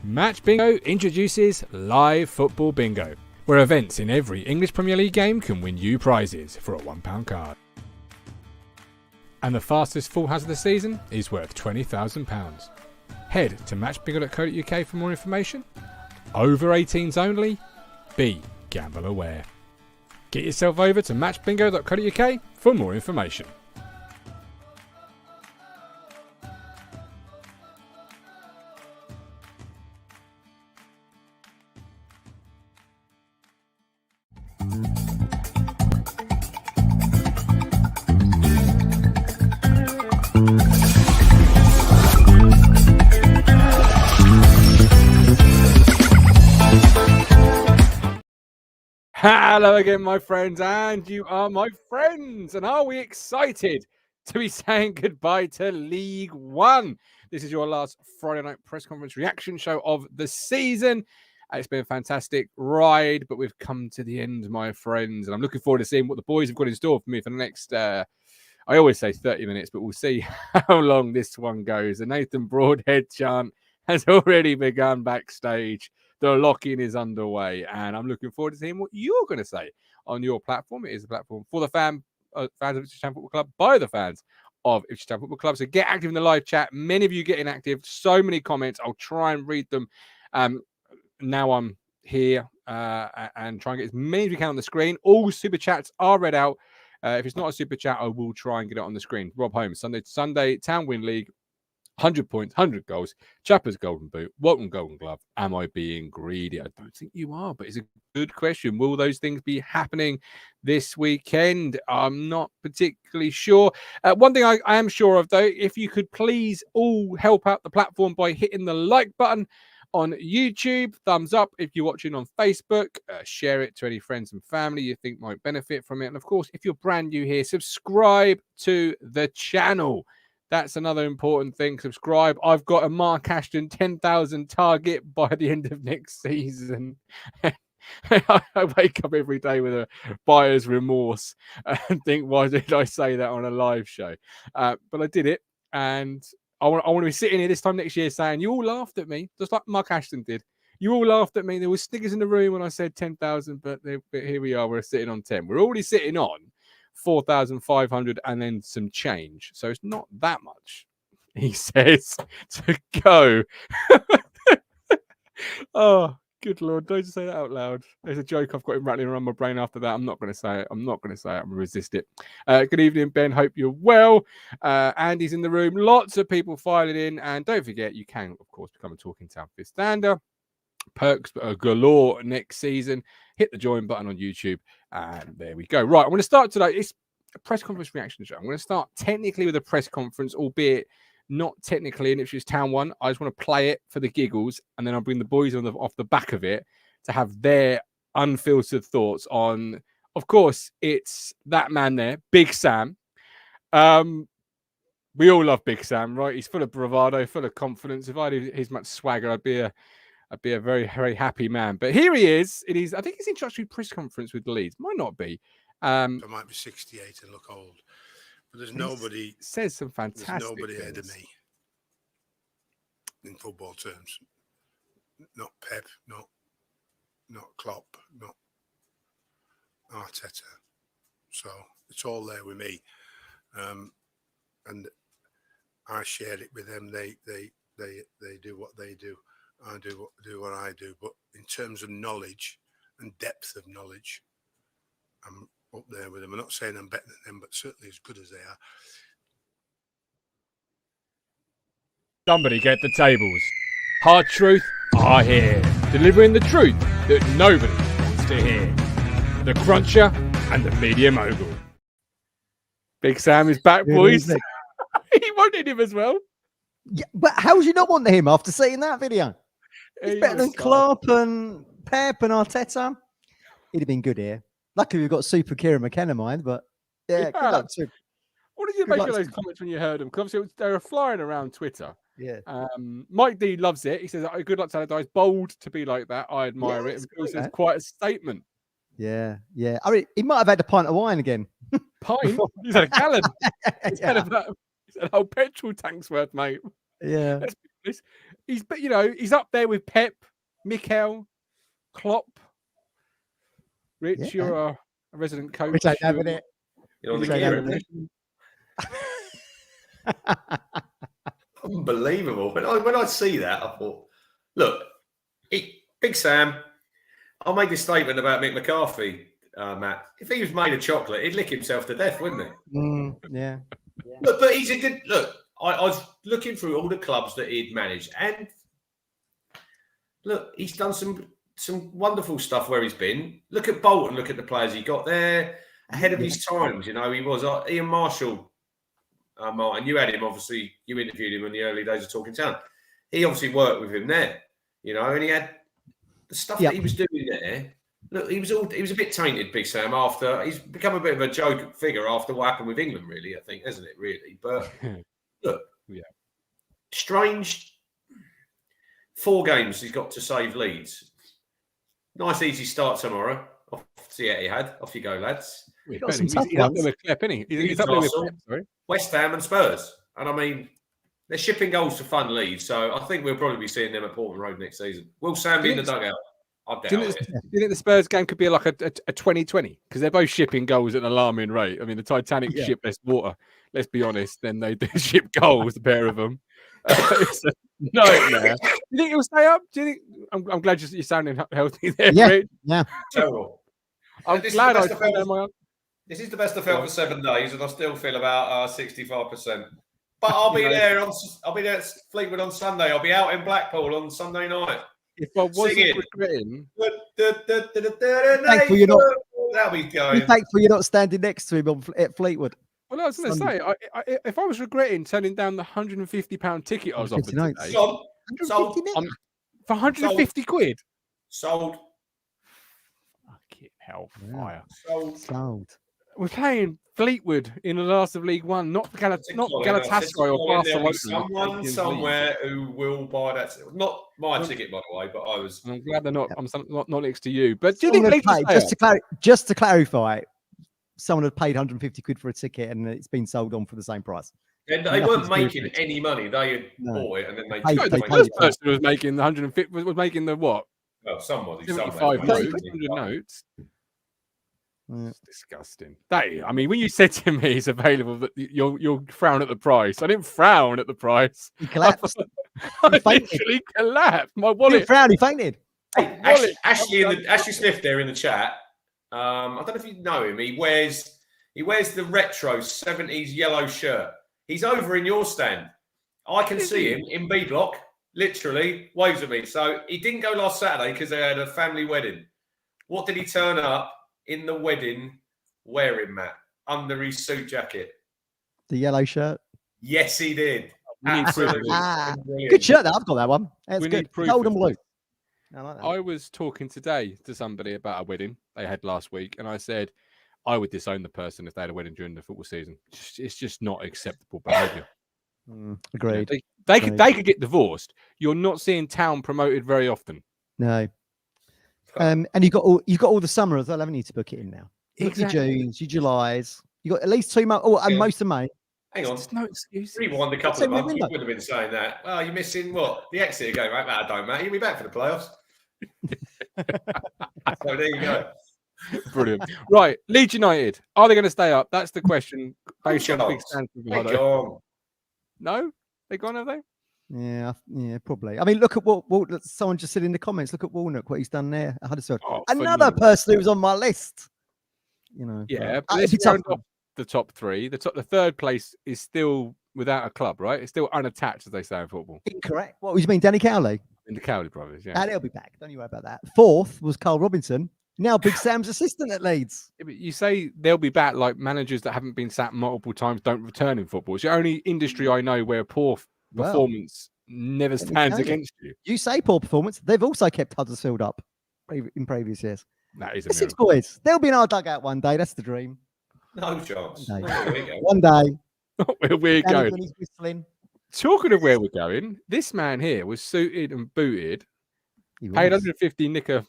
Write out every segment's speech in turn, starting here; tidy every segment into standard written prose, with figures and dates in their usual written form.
Match Bingo introduces Live Football Bingo, where events in every English Premier League game can win you prizes for a £1 card. And the fastest full house of the season is worth £20,000. Head to matchbingo.co.uk for more information. Over 18s only. Be gamble aware. Get yourself over to matchbingo.co.uk for more information. Hello again, my friends, and you are my friends. And are we excited to be saying goodbye to League One? This is your last Friday night press conference reaction show of the season. It's been a fantastic ride, but we've come to the end, my friends. And I'm looking forward to seeing what the boys have got in store for me for the next, I always say 30 minutes, but we'll see how long this one goes. The Nathan Broadhead chant has already begun backstage. The lock-in is underway, and I'm looking forward to seeing what you're going to say on your platform. It is a platform for the fans of Ipswich Town Football Club, by the fans of Ipswich Town Football Club. So get active in the live chat. Many of you getting active. So many comments. I'll try and read them. Now I'm here and try and get as many as we can on the screen. All super chats are read out. If it's not a super chat, I will try and get it on the screen. Rob Holmes, Sunday to Sunday, Town Win League. 100 points, 100 goals, Chapper's Golden Boot, Walton Golden Glove. Am I being greedy? I don't think you are, but it's a good question. Will those things be happening this weekend? I'm not particularly sure. One thing I am sure of, though, if you could please all help out the platform by hitting the like button on YouTube, thumbs up if you're watching on Facebook, share it to any friends and family you think might benefit from it. And, of course, if you're brand new here, subscribe to the channel. That's another important thing. Subscribe. I've got a Mark Ashton 10,000 target by the end of next season. I wake up every day with a buyer's remorse and think, why did I say that on a live show? But I did it. And I want to be sitting here this time next year saying, you all laughed at me, just like Mark Ashton did. You all laughed at me. There were stickers in the room when I said 10,000, but here we are. We're sitting on 10. We're already sitting on 4,500 and then some change. So it's not that much, he says, to go. Oh, good Lord. Don't just say that out loud. There's a joke I've got him rattling around my brain after that. I'm not going to say it. I'm going to resist it. Good evening, Ben. Hope you're well. Andy's in the room. Lots of people filing in. And don't forget, you can, of course, become a Talking Town Fifth Stander. Perks galore next season. Hit the join button on YouTube, and there we go. Right, I'm going to start today. It's a press conference reaction show. I'm going to start technically with a press conference, albeit not technically in Ipswich Town one. I just want to play it for the giggles, and then I'll bring the boys off the back of it to have their unfiltered thoughts on. Of course, it's that man there, Big Sam. We all love Big Sam, right? He's full of bravado, full of confidence. If I had his much swagger, I'd be a very, very happy man. But here he is. It is, I think it's introductory press conference with Leeds. Might not be. I might be 68 and look old. But there's nobody. Says some fantastic There's nobody things ahead of me in football terms. Not Pep, not Klopp, not Arteta. So it's all there with me. And I share it with them. They do what they do. I do what I do, but in terms of knowledge and depth of knowledge, I'm up there with them. I'm not saying I'm better than them, but certainly as good as they are. Somebody get the tables. Hard truth are here, delivering the truth that nobody wants to hear. The Cruncher and the Media Mogul. Big Sam is back, boys. He wanted him as well. Yeah, but how would you not want him after seeing that video? He's better than Klopp and Pep and Arteta. He'd have been good here. Luckily, we've got Super Kieran McKenna mind, but yeah, good luck to him. What did you make of those comments when you heard them? Because obviously they were flying around Twitter. Yeah. Mike D loves it. He says, oh, good luck to Allardyce. Bold to be like that. I admire it. It's quite a statement. Yeah, yeah. I mean, he might have had a pint of wine again. Pint? He's had a gallon. He's had a whole petrol tank's worth, mate. Yeah. he's up there with Pep, Mikel, Klopp. Rich, you're a resident coach. Which ain't having it. You're on the Which ain't gear. having it. Unbelievable. When I see that, I thought, look, Big Sam, I'll make a statement about Mick McCarthy, Matt. If he was made of chocolate, he'd lick himself to death, wouldn't he? Yeah. Look, but he's a good look. I was looking through all the clubs that he'd managed, and look, he's done some wonderful stuff where he's been. Look at Bolton. Look at the players he got there ahead of his times. He was Ian Marshall. Martin, you had him, obviously. You interviewed him in the early days of Talking Town. He obviously worked with him there, and he had the stuff that he was doing there. Look, he was a bit tainted, Big Sam. After he's become a bit of a joke figure after what happened with England, really. I think, hasn't it? Really, but look, strange. 4 games he's got to save Leeds. Nice, easy start tomorrow. Off to Etihad. Off you go, lads. He's up there with Pep, isn't he? He's up there with Pep, sorry. West Ham and Spurs. And I mean, they're shipping goals to fund Leeds, so I think we'll probably be seeing them at Portman Road next season. Will Sam be in the dugout? I doubt it. Do you think the Spurs game could be like a 2020? Because they're both shipping goals at an alarming rate. I mean, the Titanic ship less water, let's be honest, than they do ship goals, the pair of them. It's a nightmare. Do you think it will stay up? Do you think? I'm glad you're sounding healthy there, Rich. Yeah. Terrible. I'm glad I found out my... This is the best I felt for 7 days, and I still feel about 65%. But I'll be there. I'll be there at Fleetwood on Sunday. I'll be out in Blackpool on Sunday night. If I wasn't regretting, Thankful you're not. That'll be going. Thankful you're not standing next to him at Fleetwood. well, I was going to say, if I was regretting turning down the £150 ticket I was offered today, Sold. For 150 quid. Sold. Fucking hellfire. Sold. We're playing Fleetwood in the last of League One, not Galatasaray or Barcelona. Someone somewhere who will buy that. Not my ticket, by the way, but I was. I'm glad they're not. I'm not next to you. But do you think just to clarify, someone had paid 150 quid for a ticket and it's been sold on for the same price. And they weren't making any money. They had bought it and then they. The first person who was making the 150 was making the what? Well, somebody. 75 notes, 100 notes. It's disgusting. I mean, when you said to me it's available, that you'll frown at the price. I didn't frown at the price. He collapsed. I literally collapsed. My wallet. He didn't frown. He fainted. Hey, Ashley Smith there in the chat. I don't know if you know him. He wears the retro 70s yellow shirt. He's over in your stand. I can see him in B block. Literally waves at me. So he didn't go last Saturday because they had a family wedding. What did he turn up in the wedding wearing, Matt? Under his suit jacket. The yellow shirt? Yes, he did. Absolutely. Good shirt, though. I've got that one. That's good. Gold and blue. I like that. I was talking today to somebody about a wedding they had last week, and I said I would disown the person if they had a wedding during the football season. It's just not acceptable behaviour. Agreed. They could get divorced. You're not seeing Town promoted very often. No. And you've got all the summer as well, haven't you, to book it in now? Exactly. Your Junes, your Julys. You got at least 2 months. Oh, and most of May. Hang on. There's no excuse. Rewind a couple of months. You would have been saying that. Well, you're missing what? The Exeter game, right? That don't matter. You'll be back for the playoffs. So there you go. Brilliant. Right. Leeds United. Are they going to stay up? That's the question. Based on big stand. No? They're gone, have they? Yeah, probably. I mean, look at what someone just said in the comments. Look at Walnock, what he's done there at Huddersfield. Another person who was on my list. Yeah, but this round off the top 3. The third place is still without a club, right? It's still unattached, as they say in football. Incorrect. What was you mean, Danny Cowley? In the Cowley brothers, yeah. And they'll be back. Don't you worry about that. 4th was Carl Robinson. Now Big Sam's assistant at Leeds. Yeah, but you say they'll be back, like managers that haven't been sacked multiple times don't return in football. It's the only industry I know where poor performance never stands against you. You say poor performance. They've also kept Huddersfield up in previous years. That is the 6 boys. They'll be in our dugout one day. That's the dream. No chance. One day. Where we're going. When he's whistling. Talking of where we're going, this man here was suited and booted. Paid 150 nicker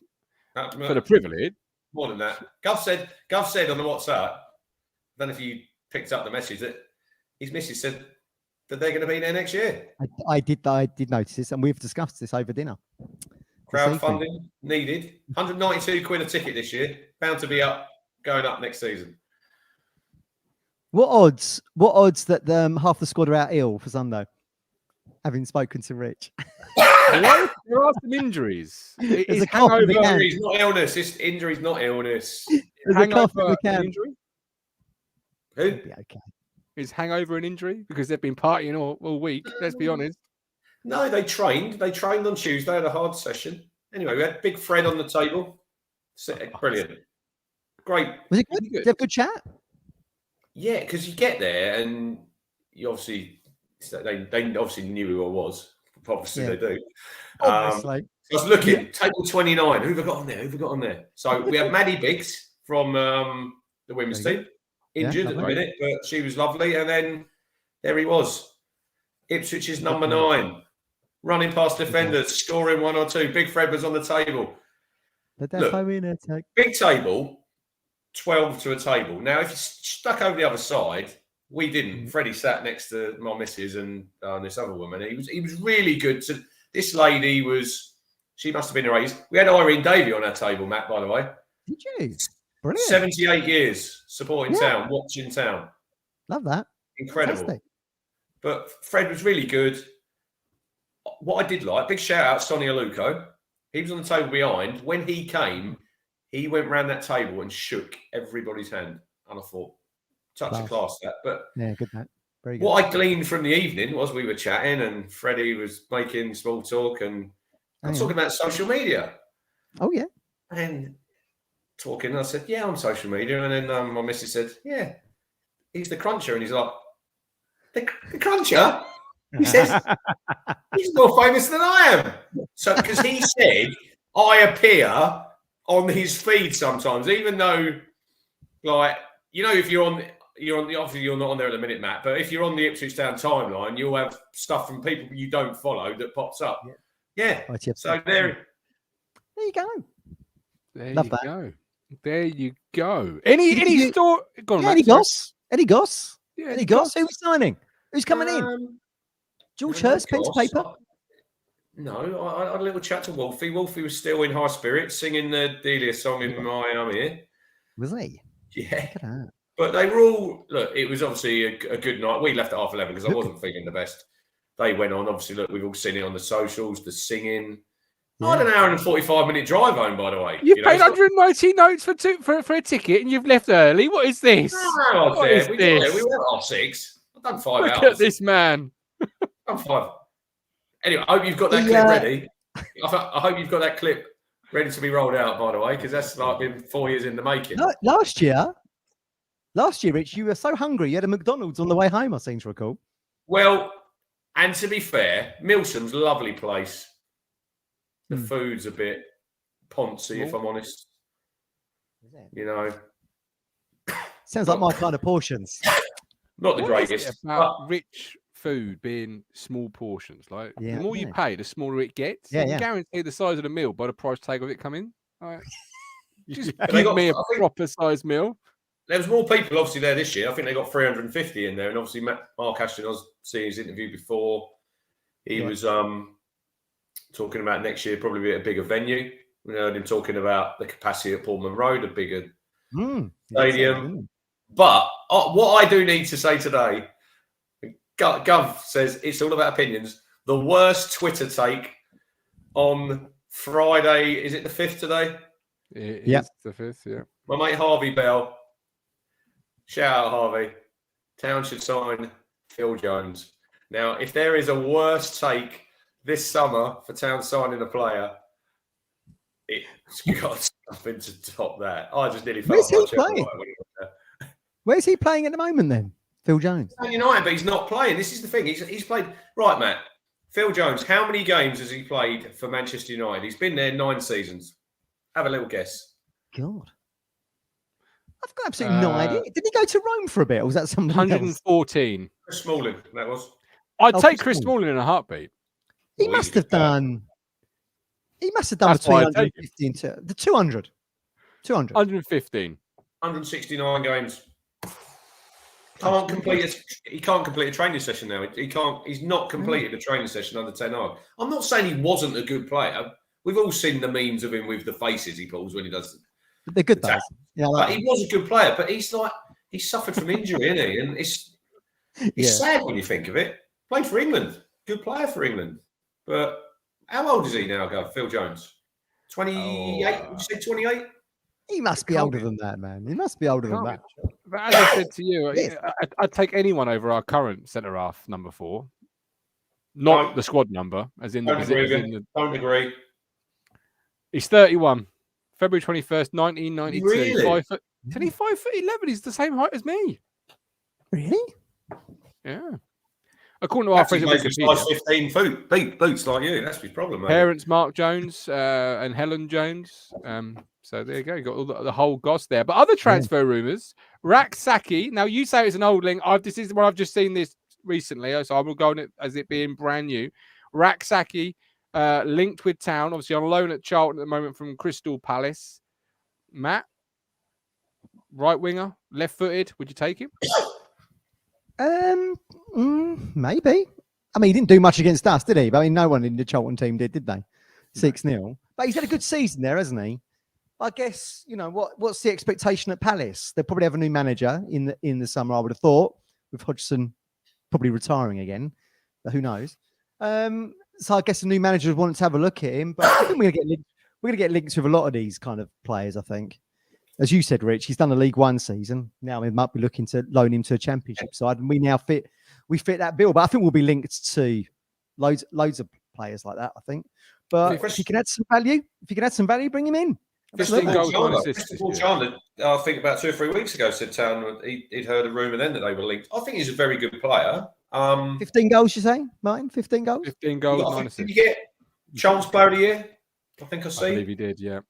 for the privilege. More than that. Gov said on the WhatsApp, I don't know if you picked up the message, that his missus said that they're going to be there next year. I did notice this, and we've discussed this over dinner. Crowdfunding needed. 192 quid a ticket this year. Bound to be going up next season. What odds? What odds that half the squad are out ill for Sunday? Having spoken to Rich. There are some injuries. There's a cough in the camp. Injuries, not illness. It's injuries, not illness. There's a cough in the camp. Injury? Who? Okay. Is hangover an injury? Because they've been partying all week, let's be honest. No, they trained. They trained on Tuesday, had a hard session. Anyway, we had Big Fred on the table. Brilliant. Great. Was it good? Did you have a good chat? Yeah, because you get there and you obviously, they obviously knew who I was. Obviously, they do. Obviously. I was looking, table 29. Who have I got on there? Who have I got on there? So we have Maddie Biggs from the women's team. Injured at the minute, but she was lovely. And then there he was. Ipswich's number 9. Running past defenders, scoring 1 or 2. Big Fred was on the table. Look, big table, 12 to a table. Now, if you stuck over the other side, we didn't. Freddie sat next to my missus and this other woman. He was really good. This lady she must have been her age. We had Irene Davey on our table, Matt, by the way. Did you? Brilliant. 78 years supporting Town, watching Town. Love that. Incredible. Fantastic. But Fred was really good. What I did like, big shout out, Sonny Aluko. He was on the table behind. When he came, he went round that table and shook everybody's hand. And I thought, touch of class that. But yeah, good Matt. Very good. What I gleaned from the evening was we were chatting and Freddie was making small talk and talking about social media. Oh, yeah. And talking, I said, yeah, I'm social media. And then my missus said, yeah, he's the cruncher. And he's like, the cruncher? He says, he's more famous than I am. So, because he said, I appear on his feed sometimes, even though, like, you know, if you're on obviously you're not on there at the minute, Matt, but if you're on the Ipswich Town timeline, you'll have stuff from people you don't follow that pops up. Yeah. So there you go. Love that. There you go. Any store? Go on, Any goss? Any goss? Yeah, any goss? Who's signing? Who's coming in? George Hurst, pen to paper? No, I had a little chat to Wolfie. Wolfie was still in high spirits, singing the Delia song in my arm here. Was he? Yeah. Look at that. But they were all, look, it was obviously a good night. We left at 11:30 because I wasn't feeling the best. They went on, obviously, look, we've all seen it on the socials, the singing. Yeah. I had an hour and 45-minute drive home, by the way. You've paid 190 notes for a ticket and you've left early. What is this? No, what is this? We went at 6:30. I've done 5 hours. Look at this man. I'm 5. Anyway, I hope you've got that clip ready. I hope you've got that clip ready to be rolled out, by the way, because that's like been 4 years in the making. No, last year, Rich, you were so hungry. You had a McDonald's on the way home, I seem to recall. Well, and to be fair, Milsom's a lovely place. The food's a bit poncy, if I'm honest. You know. Sounds like my kind of portions. Not the greatest. About rich food being small portions. Like the more you pay, the smaller it gets. Yeah, you guarantee the size of the meal by the price tag of it coming. Right. Just give me a proper size meal. There was more people obviously there this year. I think they got 350 in there, and obviously Mark Ashton, I was seeing his interview before. He was talking about next year probably be a bigger venue. We heard him talking about the capacity at Pullman Road, a bigger stadium. But what I do need to say today, Gov says it's all about opinions. The worst Twitter take on Friday, is it the 5th today? It is the 5th, yeah. My mate Harvey Bell. Shout out, Harvey. Town should sign Phil Jones. Now, if there is a worse take this summer for Town signing a player, it's got something to top that. I just nearly felt Where's he playing? Where's he playing at the moment then? Phil Jones. Man United, but he's not playing. This is the thing. He's played. Right, Matt. Phil Jones, how many games has he played for Manchester United? He's been there 9 seasons. Have a little guess. God. I've got absolutely no idea. Did he go to Rome for a bit, or was that something 114. else? Chris Smalling, that was. I'd take Chris Smalling in a heartbeat. He must have done. He must have done between 115 to the 200. 200. 115. 169 games. He can't complete a training session now. He's not completed a training session under 10 hours. I'm not saying he wasn't a good player. We've all seen the memes of him with the faces he pulls when he does. They're good though. Yeah, but he was a good player. But he's suffered from injury, isn't he? And it's sad when you think of it. Played for England, good player for England. But how old is he now, Phil Jones? 28? Would you say 28? He must be older than that, man. He must be older than that. But as I said to you, I'd take anyone over our current centre half number 4, not the squad number, as in Don't agree. He's 31, February 21st, 1992. Really? 5 foot 11. He's the same height as me. Really? Yeah. According to our friends at Wikipedia, 15 foot boots like you. That's his problem, mate. Parents Mark Jones and Helen Jones. So there you go. You got all the whole goss there. But other transfer rumours. Raksaki. Now you say it's an old link. This is what I've just seen this recently, so I will go on it as it being brand new. Raksaki linked with Town, obviously on loan at Charlton at the moment from Crystal Palace. Matt, right winger, left footed. Would you take him? Maybe. I mean, he didn't do much against us, did he? But I mean, no one in the Charlton team did they? 6-0. But he's had a good season there, hasn't he? I guess, what's the expectation at Palace? They'll probably have a new manager in the summer, I would have thought, with Hodgson probably retiring again. But who knows? So I guess the new manager wanted to have a look at him. But I think we're going to get links with a lot of these kind of players, I think. As you said, Rich, he's done a League One season. Now we might be looking to loan him to a Championship side, and we fit that bill. But I think we'll be linked to loads of players like that, I think. But if you can add some value, bring him in. 15 goals, 9 assists. Paul Chandler, I think about 2 or 3 weeks ago, said Town he'd heard a rumour then that they were linked. I think he's a very good player. 15 goals, you say, Martin? 15 goals? 15 goals, 9 assists. Did you get Chance Player of the Year? I think I see. I believe he did, yeah.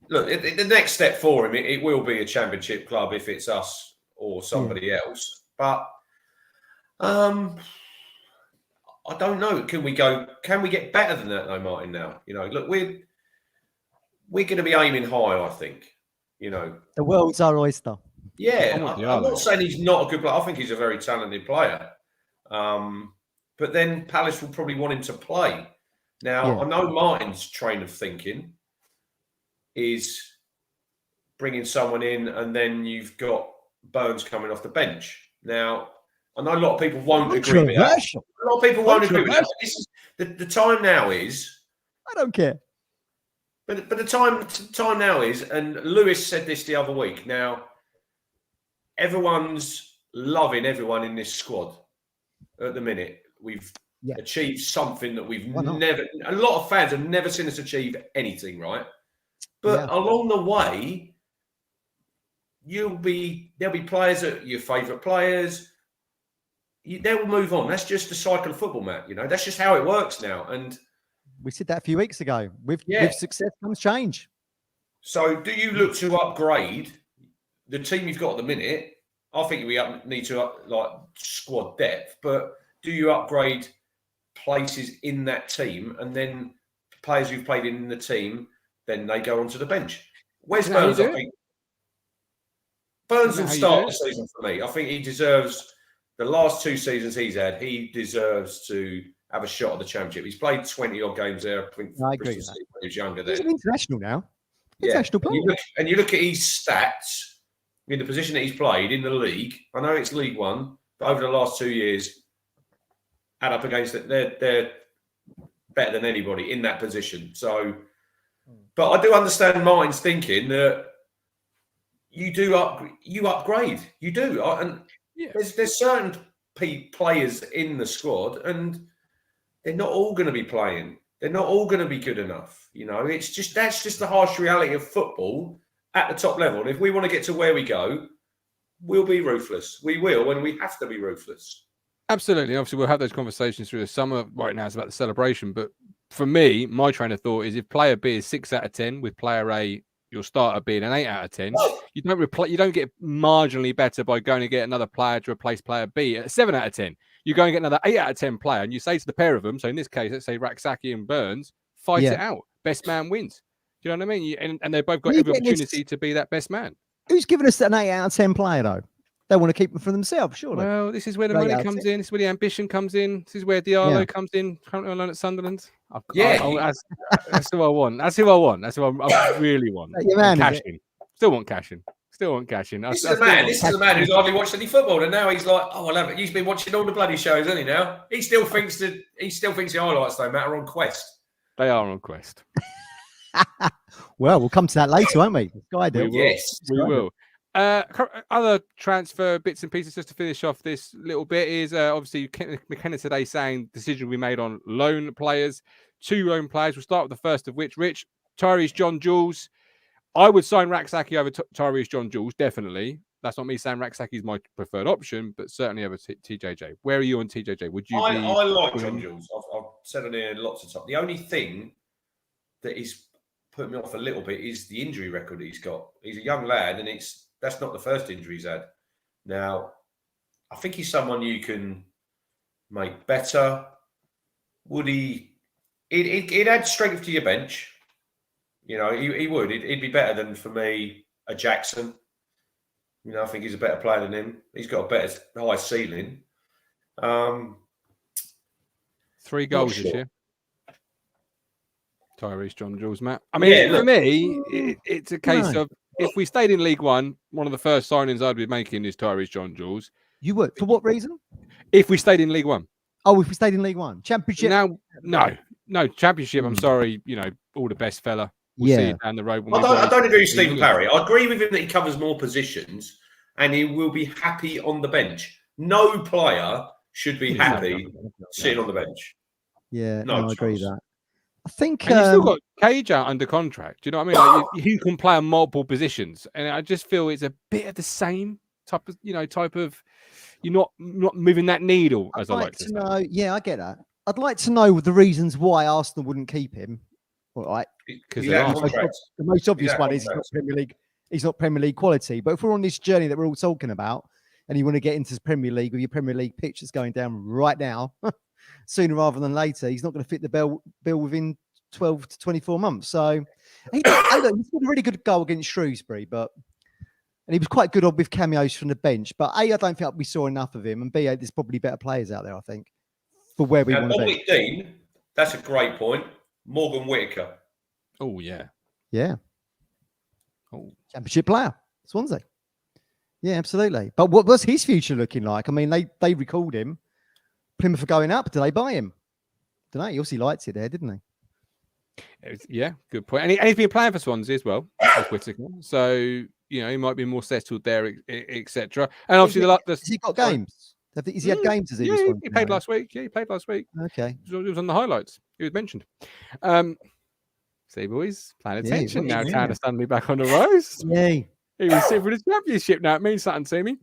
Look, the next step for him, it will be a Championship club if it's us or somebody else. But I don't know. Can we get better than that though, Martin? Now, look, we're going to be aiming high. I think, the world's our oyster. Yeah, I'm not saying he's not a good player. I think he's a very talented player. But then Palace will probably want him to play. Now, I know Martin's train of thinking is bringing someone in, and then you've got Burns coming off the bench. Now, I know a lot of people won't agree with that. A lot of people won't agree with that. This is the time now is. I don't care. But the time now is, and Lewis said this the other week. Now, everyone's loving everyone in this squad at the minute. We've achieved something that we've never. A lot of fans have never seen us achieve anything, right? But along the way, there'll be players that your favourite players. They will move on. That's just the cycle of football, Matt. That's just how it works now. And we said that a few weeks ago. With success comes change. So, do you look to upgrade the team you've got at the minute? I think we need to squad depth, but do you upgrade places in that team, and then players who've played in the team? Then they go onto the bench. Where's Burns? I think Burns will start the season for me. I think he deserves the last 2 seasons he's had. He deserves to have a shot at the Championship. He's played 20-odd games there. I agree with that. When he was younger. He's an international now. International player. And you look at his stats in the position that he's played in the league. I know it's League One, but over the last 2 years, add up against it, they're better than anybody in that position. So. But I do understand Martin's thinking that you upgrade. You do. And there's certain players in the squad, and they're not all going to be playing. They're not all going to be good enough. That's just the harsh reality of football at the top level. And if we want to get to where we go, we'll be ruthless. We will, and we have to be ruthless. Absolutely. Obviously, we'll have those conversations through the summer. Right now, it's about the celebration. But for me, my train of thought is if player B is 6 out of 10 with player A, your starter being an 8 out of 10, you don't get marginally better by going to get another player to replace player B at 7 out of 10. You go and get another 8 out of 10 player, and you say to the pair of them, so in this case, let's say Raksaki and Burns, fight it out. Best man wins. Do you know what I mean? And they both got every opportunity to be that best man. Who's given us an 8 out of 10 player, though? They want to keep him for themselves, surely. Well, this is where the Great money comes in. This is where the ambition comes in. This is where Diallo comes in. Currently on loan at Sunderland. That's who I want. That's who I want. That's who I really want. Your man, cash in. Still want cash in. Still want cash in. This is the man who's hardly watched any football, and now he's like, "Oh, I love it." He's been watching all the bloody shows, hasn't he? Now he still thinks the highlights though matter on Quest. They are on Quest. Well, we'll come to that later, won't we? Sky deal. Yes, we will. Other transfer bits and pieces just to finish off this little bit is obviously McKenna today saying decision we made on loan players. 2 loan players. We'll start with the first of which, Rich, Tyrese John Jules. I would sign Raksaki over Tyrese John Jules, definitely. That's not me saying Raksaki is my preferred option, but certainly over TJJ. Where are you on TJJ? Would you? I like John Jules. I've said it here lots of times. The only thing that is putting me off a little bit is the injury record that he's got. He's a young lad, and that's not the first injury he's had. Now, I think he's someone you can make better. Would he? He'd add strength to your bench. You know, he would. He'd be better than, for me, a Jackson. You know, I think he's a better player than him. He's got a better high ceiling. 3 goals this year. Tyrese John Jules, Matt. I mean, for me, it's a case of if we stayed in League One, one of the first signings I'd be making is Tyrese John Jules. You would? For what reason? If we stayed in League One. Oh, if we stayed in League One. Championship? No, Championship, I'm sorry, you know, all the best fella. We'll see you down the road. I don't agree with Stephen Parry. I agree with him that he covers more positions and he will be happy on the bench. No player should be happy sitting on the bench. Yeah, no, I agree with that. I think you've still got Cage out under contract. Do you know what I mean? Like, you can play on multiple positions, and I just feel it's a bit of the same type of you're not moving that needle, as I like to say. Yeah, I get that. I'd like to know the reasons why Arsenal wouldn't keep him. All right, because the most obvious one is he's not Premier League. He's not Premier League quality. But if we're on this journey that we're all talking about, and you want to get into the Premier League with your Premier League pitch that's going down right now, sooner rather than later, he's not going to fit the bill within 12 to 24 months. So he scored a really good goal against Shrewsbury, and he was quite good with cameos from the bench. But A, I don't think we saw enough of him, and B, there's probably better players out there, I think, for where we want to be. Dean, that's a great point. Morgan Whittaker. Oh, yeah. Yeah. Oh, Championship player, Swansea. Yeah, absolutely. But what was his future looking like? I mean, they recalled him. Plymouth for going up. Did they buy him? Don't know. He obviously liked it there, didn't he? Yeah, good point. And he's been playing for Swansea as well, with Whittaker. So, you know, he might be more settled there, etc. And obviously, has he got games? Has he had games? Has he? Yeah, he played last week. Yeah, he played last week. Okay. He was on the highlights. He was mentioned. See, boys, paying attention now. Tanner's suddenly back on the rise. Yay. He was sitting for the Championship now. It means something to me.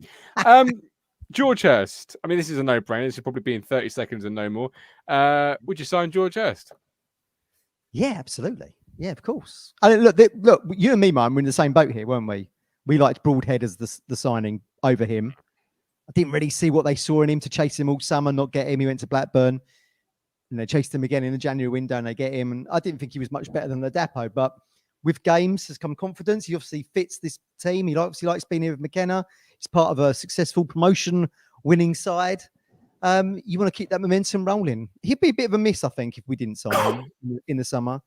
George Hurst. I mean, this is a no-brainer. This should probably be in 30 seconds and no more. Would you sign George Hurst? Yeah, absolutely. Yeah, of course. I mean, look, you and me, man, we're in the same boat here, weren't we? We liked Broadhead as the signing over him. I didn't really see what they saw in him to chase him all summer, not get him. He went to Blackburn. And they chased him again in the January window and they get him. And I didn't think he was much better than Ladapo. But with games has come confidence. He obviously fits this team. He obviously likes being here with McKenna. He's part of a successful promotion winning side. You want to keep that momentum rolling. He'd be a bit of a miss, I think, if we didn't sign him in the summer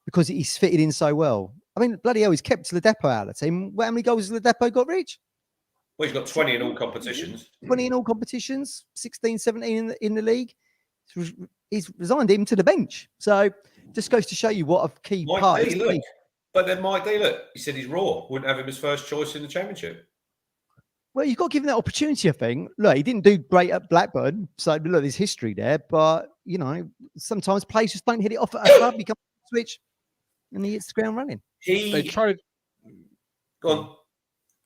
because he's fitted in so well. I mean, bloody hell, he's kept Ladapo out of the team. How many goals has Ladapo got, Rich? Well, he's got 20 in all competitions. 20 in all competitions, 16, 17 in the league. He's resigned him to the bench. So just goes to show you what a key part is. But then Mike D, look, he said he's raw. Wouldn't have him as first choice in the Championship. Well, you've got to give him that opportunity, I think. Look, he didn't do great at Blackburn. So, look, there's history there. But, you know, sometimes players just don't hit it off at a club. You come switch and he hits the ground running. They tried... Go on.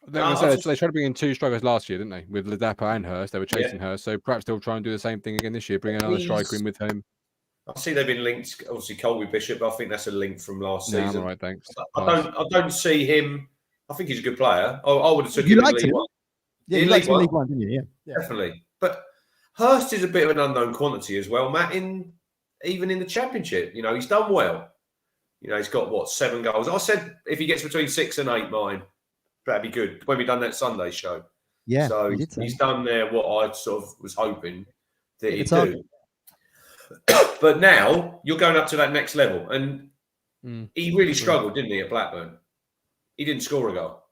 They tried to bring in 2 strikers last year, didn't they? With Ladapo and Hurst. They were chasing Hurst. So perhaps they'll try and do the same thing again this year. Bring another striker in with him. I see they've been linked, obviously, Colby Bishop. But I think that's a link from last season. I'm all right, thanks. I don't see him... I think he's a good player. I would have took him in League One. Yeah, you liked him in League One, didn't you? Yeah, definitely. But Hurst is a bit of an unknown quantity as well, Matt, even in the Championship. You know, he's done well. You know, he's got, 7 goals. I said if he gets between 6 and 8, mine, that'd be good when we done that Sunday show. Yeah, So he did say. he's done there what I sort of was hoping that he'd It's hard. do. But now you're going up to that next level, and he really struggled, didn't he, at Blackburn? He didn't score a goal.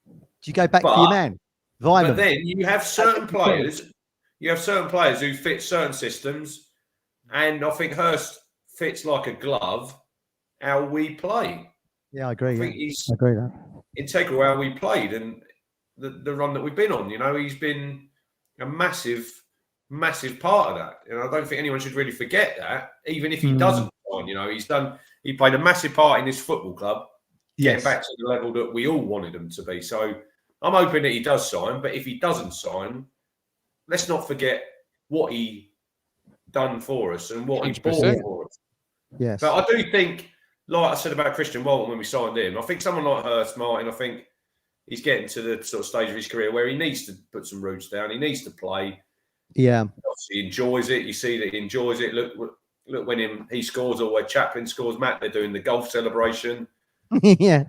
Do you go back for your man? But Vyman? then you have certain players. You have certain players who fit certain systems, and I think Hurst fits like a glove how we play. Yeah, I agree. I think he's I agree with that. integral how we played and the run that we've been on. You know, he's been a massive part of that. And I don't think anyone should really forget that, even if he doesn't sign. You know, he played a massive part in this football club, getting back to the level that we all wanted him to be. So I'm hoping that he does sign, but if he doesn't sign, let's not forget what he done for us and what 100%. He bought for us. Yes. But I do think, like I said about Christian Walton when we signed him, I think someone like Hurst, Martin, I think he's getting to the sort of stage of his career where he needs to put some roots down. He needs to play. Yeah. He enjoys it. You see that he enjoys it. Look when he scores or where Chaplin scores, Matt, they're doing the golf celebration. yeah.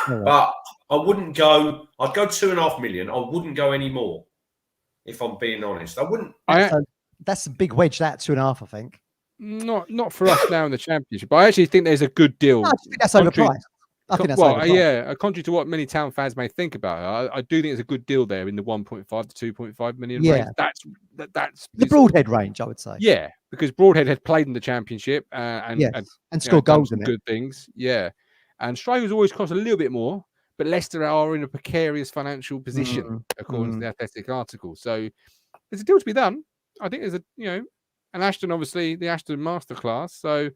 But I wouldn't go, I'd go 2.5 million. I wouldn't go any more, if I'm being honest. I wouldn't. That's a big wedge, that 2.5, I think. Not for us now in the Championship, but I actually think there's a good deal. No, I think that's overpriced. I think that's overpriced. Contrary to what many Town fans may think about it, I do think it's a good deal there in the 1.5 to 2.5 million range. That's the Broadhead range, I would say. Yeah, because Broadhead had played in the Championship and scored goals in it. Good things, yeah. And strikers always cost a little bit more, but Leicester are in a precarious financial position according to the Athletic article. So there's a deal to be done. I think there's and Ashton, obviously, the Ashton masterclass. So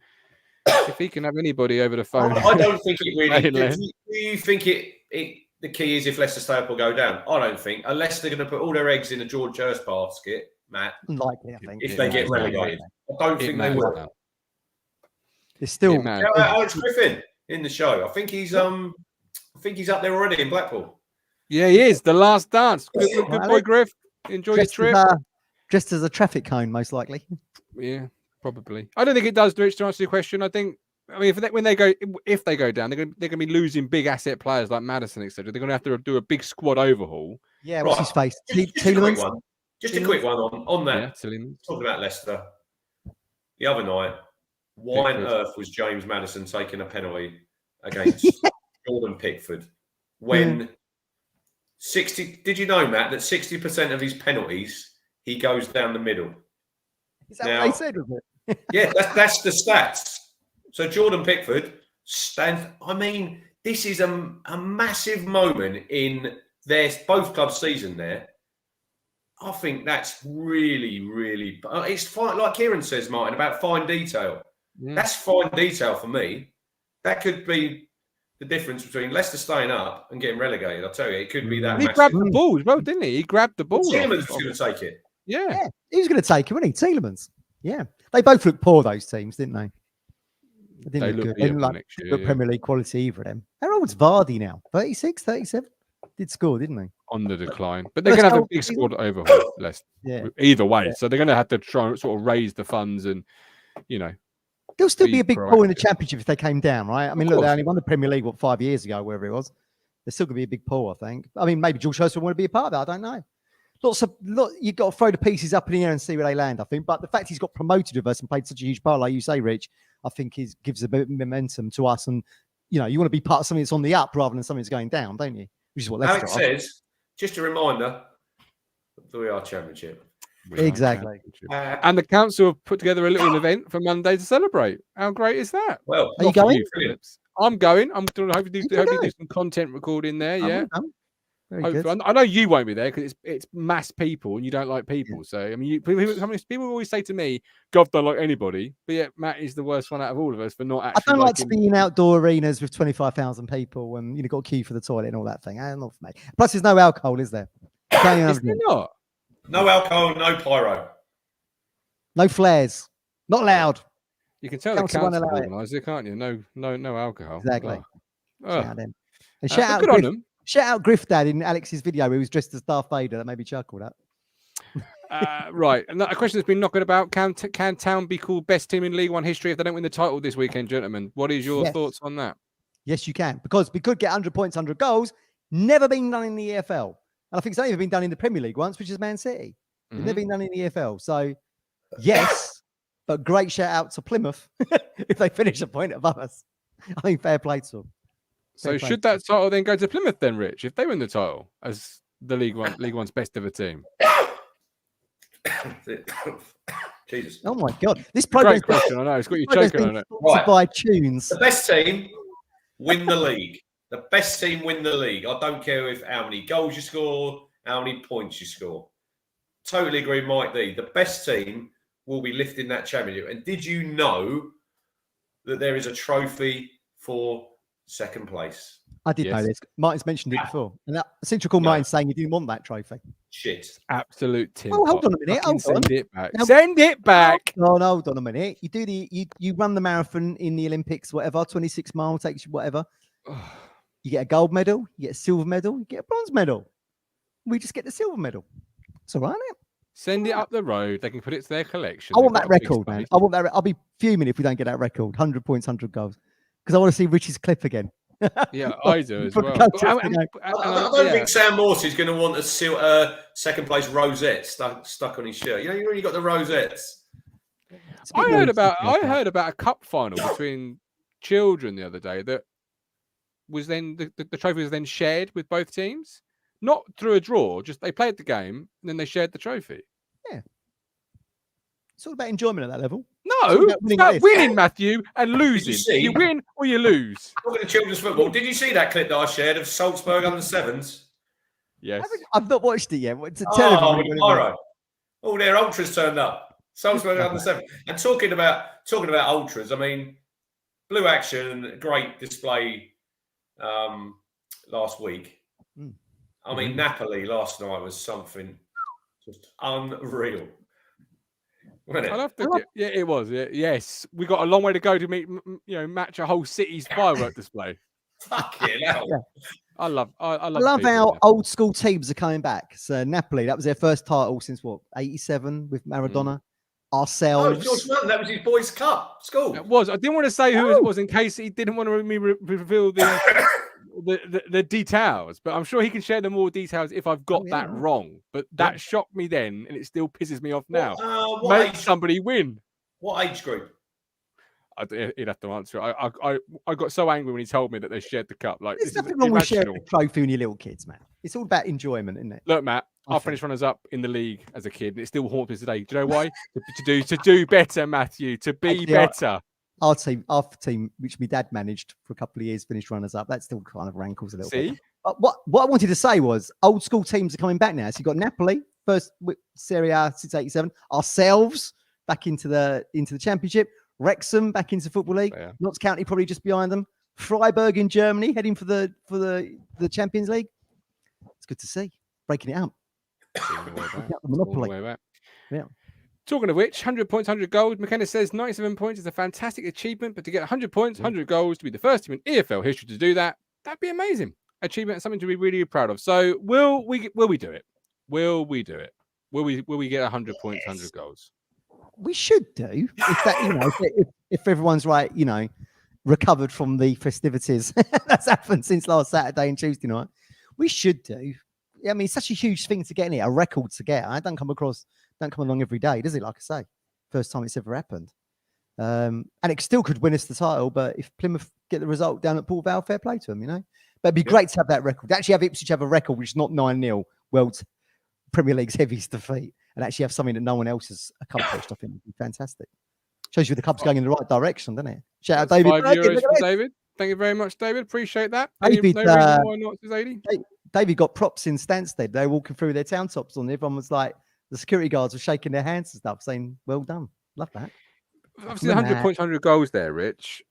if he can have anybody over the phone, I don't think it really. Do you think the key is if Leicester stay up or go down? I don't think, unless they're going to put all their eggs in a George Hurst basket, Matt. Likely, I think. If they get relegated, I don't think they will. It's still Alex Griffin in the show. I think he's up there already in Blackpool. Yeah, he is. The Last Dance. Good boy, Griff. Enjoy your trip. Just as a traffic cone, most likely. Yeah, probably. I don't think it does, Rich, to answer your question. I mean, if they go down, they're going to be losing big asset players like Maddison, etc. They're going to have to do a big squad overhaul. Yeah, what's his face? Just a quick one on that. Yeah, talking about Leicester. The other night, why on earth was James Maddison taking a penalty against Jordan Pickford when 60? Did you know, Matt, that 60% of his penalties he goes down the middle? Is that what they said, was it? Yeah, that's the stats. So Jordan Pickford I mean, this is a massive moment in their both clubs' season there. I think that's really, really. It's fine, like Kieran says, Martin, about fine detail. That's fine detail for me. That could be the difference between Leicester staying up and getting relegated. I'll tell you, it could be that. He grabbed the ball as well, didn't he? He grabbed the ball. Tielemans was going to take it. Yeah, he was going to take it, wasn't he? Tielemans. Yeah, they both looked poor, those teams, didn't they? They didn't look good. They didn't look Premier League quality either of them. How old's Vardy now? 36, 37? Did score, didn't they? On the decline. But they're going to have a big squad overhaul, either way. Yeah. So they're going to have to try and sort of raise the funds and, there'll still be a big pull in the Championship if they came down, right? I mean, look, they only won the Premier League, 5 years ago, wherever it was. There's still going to be a big pull, I think. I mean, maybe George Hurst will want to be a part of that. I don't know. You've got to throw the pieces up in the air and see where they land, I think. But the fact he's got promoted with us and played such a huge part, like you say, Rich, I think gives a bit of momentum to us. And, you want to be part of something that's on the up rather than something that's going down, don't you? Which is what Alex says, just a reminder, we are Championship. Exactly. And the council have put together a little event for Monday to celebrate. How great is that? Well, are you going? I'm going. I'm going to hopefully do some content recording there. Yeah. Very good. I know you won't be there because it's mass people and you don't like people. So I mean, people always say to me, "God don't like anybody," but yet Matt is the worst one out of all of us for not actually. I don't like to be in outdoor arenas with 25,000 people and got to queue for the toilet and all that thing. Not for me. Plus, there's no alcohol, is there? Is there not? No alcohol, no pyro, no flares, not allowed. You can tell the council organised it, can't you? No alcohol. Exactly. Oh. Shout out them. And shout out good on them. Shout out Griff Dad in Alex's video where he was dressed as Darth Vader. That made me chuckle. Right. And a question that's been knocking about: Can Town be called best team in League One history if they don't win the title this weekend, gentlemen? What is your thoughts on that? Yes, you can, because we could get 100 points, 100 goals. Never been done in the EFL. And I think it's only ever been done in the Premier League once, which is Man City. It's Mhm. never been done in the EFL. So, yes, but great shout out to Plymouth if they finish a point above us. I think fair play to them. So should that title then go to Plymouth then, Rich, if they win the title as the League One's best ever team? Jesus. Oh my God. This Great program's question, I know. It's got you choking on it. Right. by tunes. The best team win the league. The best team win the league. I don't care how many goals you score, how many points you score. Totally agree, Mike D. The best team will be lifting that championship. And did you know that there is a trophy for second place? I did know this. Martin's mentioned it before. And that Central Call Martin saying you didn't want that trophy. Shit. Absolute tin. Oh, hold on a minute. Hold on. Send it back. Send it back. Hold on a minute. You do you run the marathon in the Olympics, whatever, 26 mile takes you whatever. You get a gold medal, you get a silver medal, you get a bronze medal. We just get the silver medal. It's all right, isn't it? Send it up the road. They can put it to their collection. I want that record, man. I want that. I'll be fuming if we don't get that record. 100 points, 100 goals. Because I want to see Rich's clip again. Yeah, I do as well. I don't think Sam Morse is going to want a second place rosette stuck on his shirt. You know, you really got the rosettes. I heard about a cup final between children the other day that was then the trophy was then shared with both teams, not through a draw. Just they played the game and then they shared the trophy. Yeah, it's all about enjoyment at that level. No, it's about winning, Matthew, and losing. You win or you lose. Talking to children's football, did you see that clip that I shared of Salzburg under sevens? Yes. I've not watched it yet. It's tomorrow. All their ultras turned up. Salzburg under seven. And talking about ultras, I mean, Blue Action, great display last week. I mean, Napoli last night was something just unreal. Yeah, it was. Yeah, yes, we got a long way to go to match a whole city's firework display. Fucking hell. Yeah. I love how old school teams are coming back. So Napoli, that was their first title since what, 87 with Maradona. Ourselves. Oh, George Martin, that was his boys' cup school. It was. I didn't want to say who it was in case he didn't want to reveal the details, but I'm sure he can share the more details if I've got that wrong. But that shocked me then, and it still pisses me off now. Make somebody win. What age group? He'd have to answer. I got so angry when he told me that they shared the cup. Like, there's nothing wrong with sharing a trophy when you're little kids, man. It's all about enjoyment, isn't it? Look, Matt, I finished runners up in the league as a kid, and it still haunts me today. Do you know why? to do better, Matthew. To be better. Our team, which my dad managed for a couple of years, finished runners up. That still kind of rankles a little bit. What I wanted to say was old school teams are coming back now. So you've got Napoli, first Serie A since 87. Ourselves back into the Championship. Wrexham back into Football League. Yeah. Notts County probably just behind them. Freiburg in Germany heading for the Champions League. It's good to see. Breaking it up. Monopoly. Yeah. Talking of which, 100 points, 100 goals. McKenna says 97 points is a fantastic achievement, but to get 100 points, 100 goals, to be the first team in EFL history to do that, that'd be amazing. Achievement is something to be really proud of. So will we do it? Will we do it? Will we get 100 points, 100 goals? We should do. If that, if everyone's right, recovered from the festivities that's happened since last Saturday and Tuesday night, we should do. I mean, it's such a huge thing to get in here, a record to get. I don't come along every day, does it? Like I say, first time it's ever happened. And it still could win us the title, but if Plymouth get the result down at Port Vale, fair play to them, But it'd be great to have that record. Actually have Ipswich have a record which is not 9-0, World Premier League's heaviest defeat, and actually have something that no one else has accomplished. I think would be fantastic. Shows you the club's going in the right direction, doesn't it? Shout out David. €5 for David. Thank you very much, David. Appreciate that. David, no reason why not, Zadie? David got props in Stansted. They were walking through their town tops on. Everyone was like, the security guards were shaking their hands and stuff, saying, "Well done." Love that. Obviously, 100 points, 100 goals there, Rich.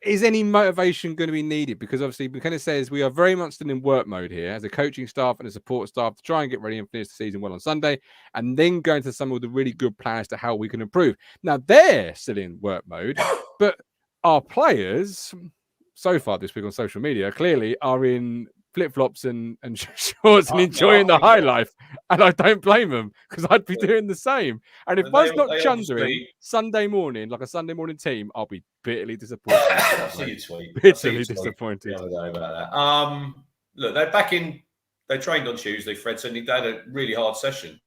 Is any motivation going to be needed? Because obviously, McKenna says we are very much still in work mode here as a coaching staff and a support staff to try and get ready and finish the season well on Sunday, and then go into some of the really good plans to how we can improve. Now, they're still in work mode, but our players, so far this week on social media, clearly are in flip-flops and shorts and enjoying the high life. And I don't blame them, because I'd be doing the same. And if Buzz not chundering Sunday morning, like a Sunday morning team, I'll be bitterly disappointed. I see your tweet. Bitterly disappointed. The other day about that. Look, they're back in they trained on Tuesday, Fred said, and they had a really hard session.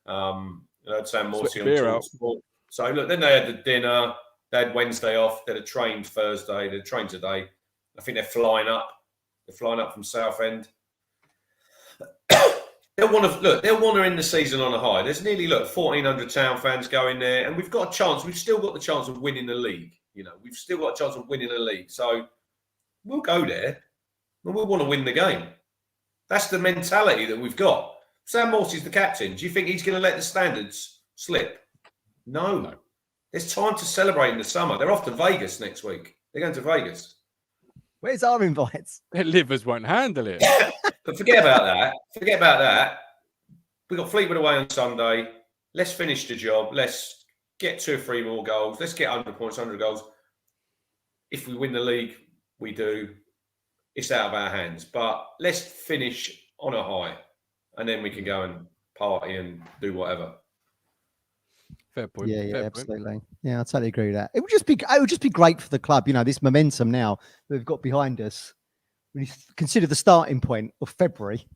They had Sam Morsey on Sport. So look, then they had the dinner. They had Wednesday off. They had trained Thursday. They trained today. I think they're flying up. They're flying up from Southend. They'll want to end the season on a high. There's nearly 1,400 Town fans going there, and we've got a chance. We've still got the chance of winning the league. We've still got a chance of winning the league. So we'll go there, and we'll want to win the game. That's the mentality that we've got. Sam Morsey's the captain. Do you think he's going to let the standards slip? No. There's time to celebrate in the summer. They're off to Vegas next week. They're going to Vegas. Where's our invites? Their livers won't handle it. But forget about that. We've got Fleetwood away on Sunday. Let's finish the job. Let's get 2 or 3 more goals. Let's get 100 points, 100 goals. If we win the league, we do. It's out of our hands. But let's finish on a high. And then we can go and party and do whatever. Fair point. Yeah, Fair absolutely. Point. Yeah, I totally agree with that. It would just be great for the club. This momentum now that we've got behind us. When you consider the starting point of February,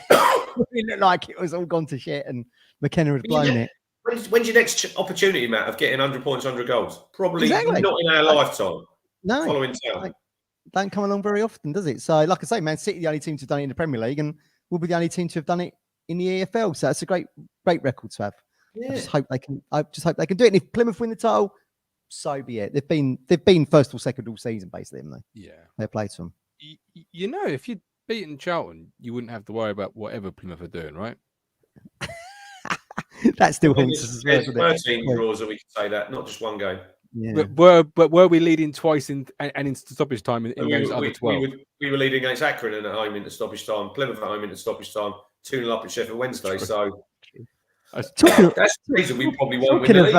it looked like it was all gone to shit and McKenna had blown it. When's your next opportunity, Matt, of getting 100 points, 100 goals? Probably not in our lifetime. No. Following Town. Don't come along very often, does it? So, like I say, Man City, the only team to have done it in the Premier League, and we'll be the only team to have done it in the EFL. So that's a great record to have. Yeah. I just hope they can do it. And if Plymouth win the title, so be it. They've been first or second all season, basically, haven't they? Yeah. They play to them. If you'd beaten Charlton, you wouldn't have to worry about whatever Plymouth are doing, right? That still haunts us as well. There's 13 draws that we can say that, not just one game. Yeah. But were we leading twice in stoppage time in those other 12? We were leading against Accrington at home into stoppage time, Plymouth at home into stoppage time, 2-0 up at Sheffield Wednesday. So that's the reason we probably won't win the league.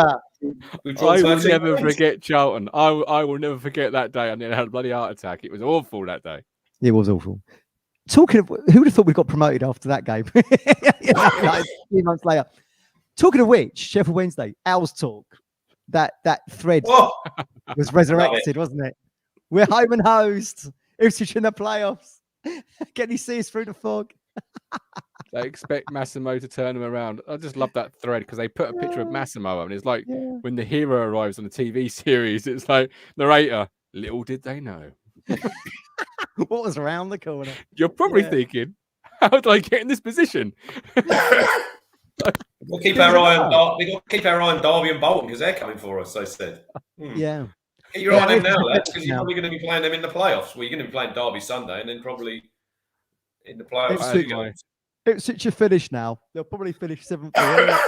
I will never forget Charlton. I will never forget that day. I nearly had a bloody heart attack. It was awful that day. It was awful. Talking of, who would have thought we got promoted after that game? Like a few months later. Talking of which, Sheffield Wednesday, Owls Talk, that thread was resurrected, wasn't it? We're home and host. Ipswich in the playoffs. Can you see us through the fog? They expect Massimo to turn them around. I just love that thread because they put a picture of Massimo up and it's like when the hero arrives on a TV series, it's like narrator, little did they know. What was around the corner? You're probably thinking, how did I get in this position? We'll keep our eye on Derby and Bolton because they're coming for us, they said. Yeah. Get your eye on them now, lads, because you're probably going to be playing them in the playoffs. Well, you're going to be playing Derby Sunday and then probably in the playoffs. Ipswich are finished now. They'll probably finish 7th. I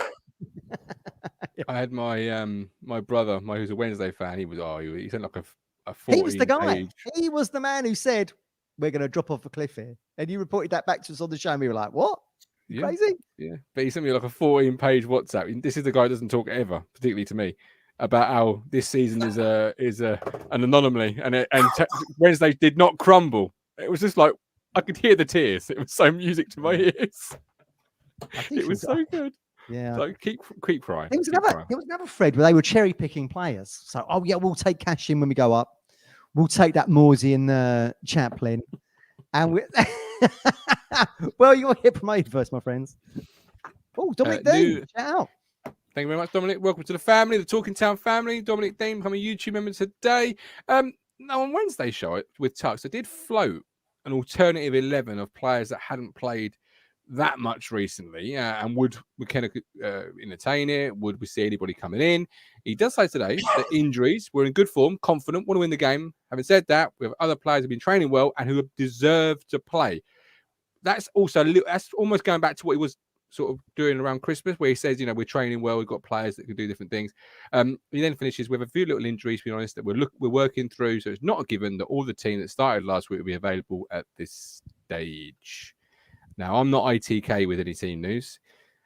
had my brother, who's a Wednesday fan. He sent like a 40 He was the guy. Page. He was the man who said, we're going to drop off a cliff here. And you reported that back to us on the show and we were like, what? Crazy? Yeah. But he sent me like a 14-page WhatsApp. This is the guy who doesn't talk ever, particularly to me, about how this season is an anomaly. And Wednesday did not crumble. It was just like, I could hear the tears. It was so music to my ears. It was so good. Yeah. So keep crying. There was another thread where they were cherry picking players. So, we'll take cash in when we go up. We'll take that Morsey and Chaplin. And we well, you want to get promoted first, my friends. Oh, Dominic Dean. Shout out. Thank you very much, Dominic. Welcome to the family, the Talking Town family. Dominic Dean become a YouTube member today. Now on Wednesday's show with Tux, I did float an alternative 11 of players that hadn't played that much recently, and would McKenna entertain it? Would we see anybody coming in? He does say today that injuries, we're in good form, confident, want to win the game. Having said that, we have other players who have been training well and who have deserved to play. That's also that's almost going back to what he was sort of doing around Christmas, where he says, we're training well, we've got players that can do different things. He then finishes with a few little injuries, to be honest, that we're working through. So it's not a given that all the team that started last week will be available at this stage. Now, I'm not ITK with any team news,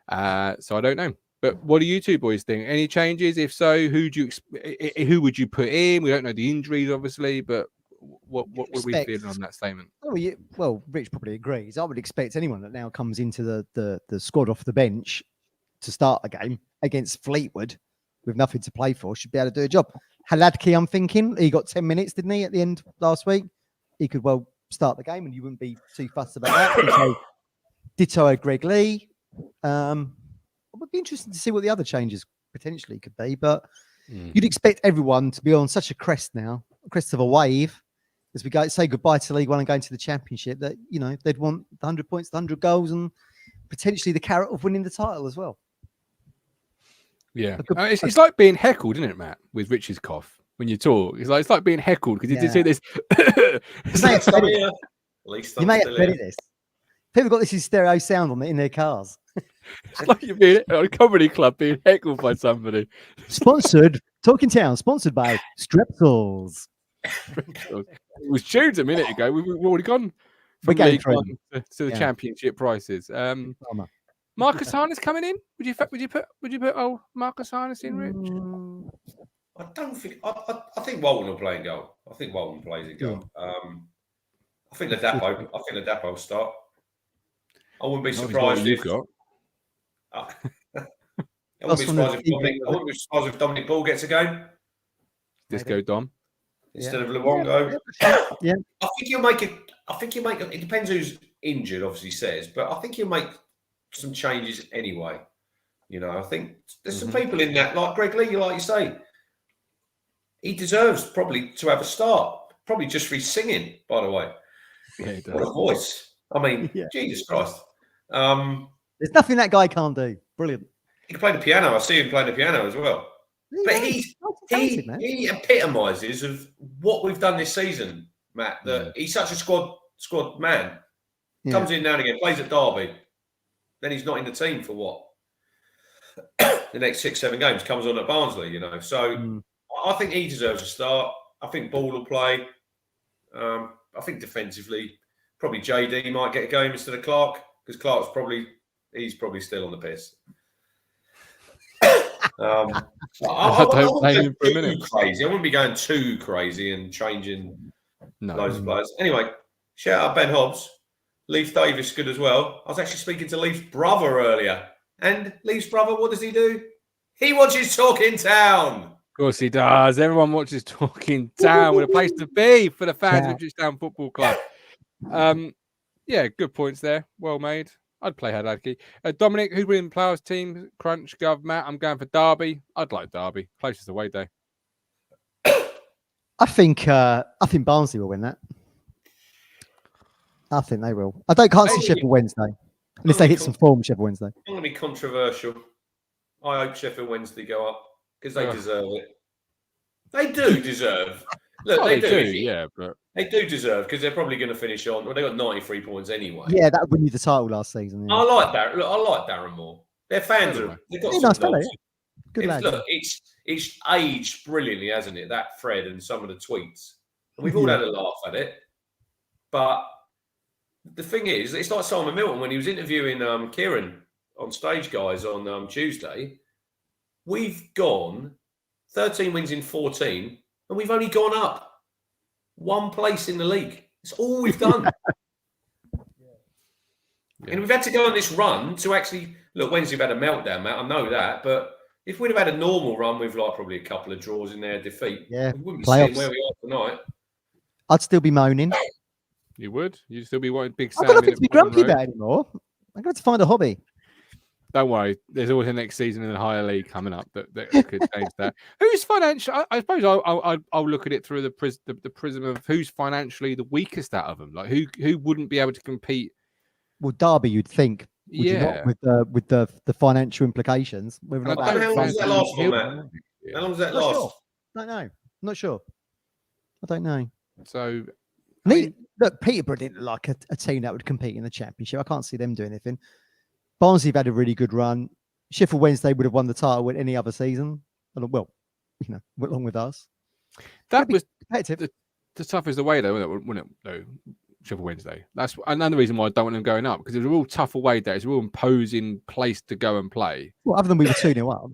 so I don't know. But what do you two boys think? Any changes? If so, who would you put in? We don't know the injuries, obviously, but what would we feel on that statement? Well, Rich probably agrees. I would expect anyone that now comes into the squad off the bench to start a game against Fleetwood with nothing to play for should be able to do a job. Haladki, I'm thinking, he got 10 minutes, didn't he, at the end last week? He could well start the game and you wouldn't be too fussed about that. Ditto Greg Lee. It would be interesting to see what the other changes potentially could be, but you'd expect everyone to be on such a crest now, a crest of a wave, as we say goodbye to League One and go into the Championship, that, they'd want the 100 points, the 100 goals, and potentially the carrot of winning the title as well. Yeah. It's like being heckled, isn't it, Matt, with Rich's cough when you talk? It's like being heckled because you did say this. You may have credit this. People got this in stereo sound in their cars. It's like you're being at a comedy club being heckled by somebody. Talking Town, sponsored by Strepsils. It was tunes a minute ago. We've already gone from League One to the Championship prices. Marcus Harness coming in? Would you put Marcus Harness in, Rich? I don't think. I think Walton will play in goal. I think Walton plays in goal. I think the Dapo will start. I wouldn't be surprised if I wouldn't be surprised if Dominic Ball gets a game. Disco Dom instead of Luongo. Yeah, I think he'll make it. It depends who's injured, obviously says, but I think he'll make some changes anyway. I think there's some people in that, like Greg Lee, like you say. He deserves probably to have a start. Probably just for his singing, by the way. Yeah, he does. What a voice. I mean, Jesus Christ. There's nothing that guy can't do. Brilliant. He can play the piano. I see him playing the piano as well. But he epitomises of what we've done this season, Matt. That he's such a squad man. Comes in now and again, plays at Derby. Then he's not in the team for what? The next 6-7 games. Comes on at Barnsley, So I think he deserves a start. I think Ball will play. I think defensively, probably JD might get a game instead of Clark, because he's probably still on the piss. I don't blame him for a minute. Crazy. I wouldn't be going too crazy and changing loads of players. Anyway, shout out Ben Hobbs. Leif Davis good as well. I was actually speaking to Leif's brother earlier. And Leif's brother, what does he do? He watches Talking Town. Of course he does. Everyone watches Talking Town. What a place to be for the fans of Ipswich Town Football Club. Yeah, good points there. Well made. I'd play Hadaki. Dominic, who'd win Plough's team? Crunch, Gov, Matt. I'm going for Derby. I'd like Derby. Closest away day. I think Barnsley will win that. I think they will. Can't see Sheffield Wednesday. Unless they hit some form, Sheffield Wednesday. I'm going to be controversial. I hope Sheffield Wednesday go up because they deserve it. They do deserve. Look, they do. But they do deserve because they're probably going to finish on. Well, they got 93 points anyway. Yeah, that would win you the title last season. Yeah. I like Darren. Look, I like Darren Moore. Their fans they've got some nice fella, good lad. Look, it's aged brilliantly, hasn't it? That thread and some of the tweets, and we've all had a laugh at it. But the thing is, it's like Simon Milton when he was interviewing Kieran on Stage Guys on Tuesday. We've gone 13 wins in 14, and we've only gone up one place in the league. It's all we've done. And we've had to go on this run to actually look. Wednesday we've had a meltdown, Matt. I know that, but if we'd have had a normal run with like probably a couple of draws in there, defeat, we wouldn't be sitting where we are tonight. I'd still be moaning. You would? You'd still be wanting Big Sam. I've got nothing to be grumpy about anymore. I'm going to find a hobby. Don't worry. There's always the next season in the higher league coming up that could change that. Who's financial? I suppose I'll look at it through the prism of who's financially the weakest out of them. Like who wouldn't be able to compete? Well, Derby, you'd think. Would you not, with the financial implications. How long was that last for, Matt? How long was that last? Sure. Don't know. I'm not sure. I don't know. So, look, Peterborough didn't look like a team that would compete in the Championship. I can't see them doing anything. Barnsley have had a really good run. Sheffield Wednesday would have won the title with any other season. Well, along with us. That was competitive. The toughest away though, wouldn't it? Though Sheffield Wednesday. That's another reason why I don't want them going up, because it was a real tough away day. It's a real imposing place to go and play. Well, other than we were 2-0 up.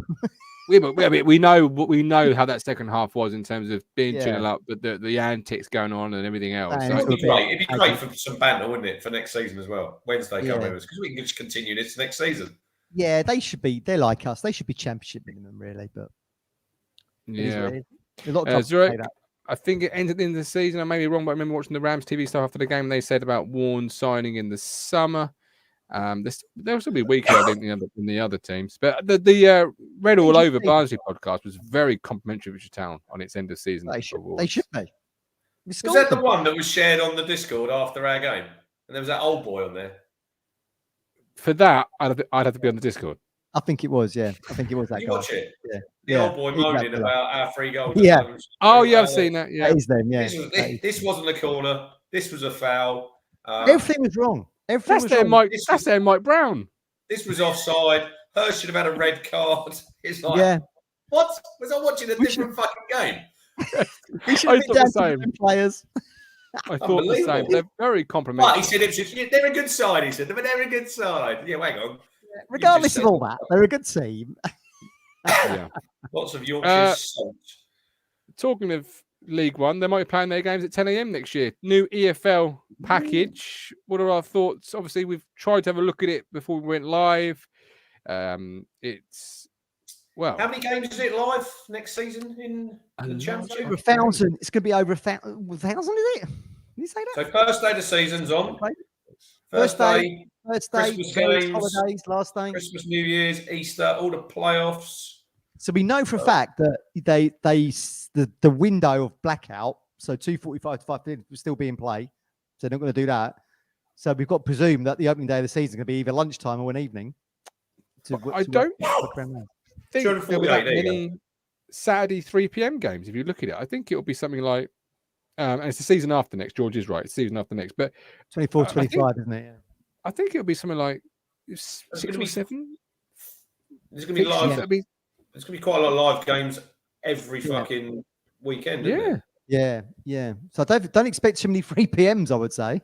we know how that second half was in terms of being 2-0 up, but the antics going on and everything else. So it'd be great for some banter, wouldn't it, for next season as well? Wednesday come over, because we can just continue this next season. Yeah, they should be. They're like us. They should be Championship minimum, really. But a lot of time I think it ended in the season. I may be wrong, but I remember watching the Rams TV stuff after the game. They said about Warren signing in the summer. They'll still be weaker, I think, than the other teams. But the Red All Over Barnsley podcast was very complimentary of Ipswich Town on its end of season awards. They should be. Was that the one that was shared on the Discord after our game? And there was that old boy on there. For that, I'd have to be on the Discord. I think it was, yeah. I think it was that you guy. watch it? Yeah. The old boy moaning about our 3 goals. Yeah. Oh, yeah, I've seen that. Yeah. That is them, yeah. This wasn't a corner. This was a foul. Everything was wrong. That's their Mike Brown. This was offside. Hurst should have had a red card. It's like, yeah. What? Was I watching a different fucking game? We should be down to the players. I thought the same. They're very complimentary. He said Ipswich, they're a good side. He said they're a good side. Yeah, hang on. Regardless of all that, they're a good team. Yeah. Lots of Yorkshire salt. Talking of League One, they might be playing their games at 10 a.m. next year. New EFL package. What are our thoughts? Obviously, we've tried to have a look at it before we went live. It's well. How many games is it live next season in the Championship? Over 1,000. It's going to be over 1,000, is it? Did you say that? So first day of the season's on. First day, Christmas games, games, holidays, last day. Christmas, New Year's, Easter, all the playoffs. So we know for a fact that the window of blackout, so 2:45 to 5:30 will still be in play. So they're not going to do that. So we've got to presume that the opening day of the season is going to be either lunchtime or an evening. I don't think there'll be that many Saturday 3 p.m. games if you look at it. I think it'll be something like, and it's the season after next. George is right. It's the season after next. But 24, 25, isn't it? Yeah. I think it'll be something like 6 or 7. There's going to be live. There's going to be quite a lot of live games every fucking weekend. Isn't there? Yeah. So I don't expect too many 3 p.m.s, I would say.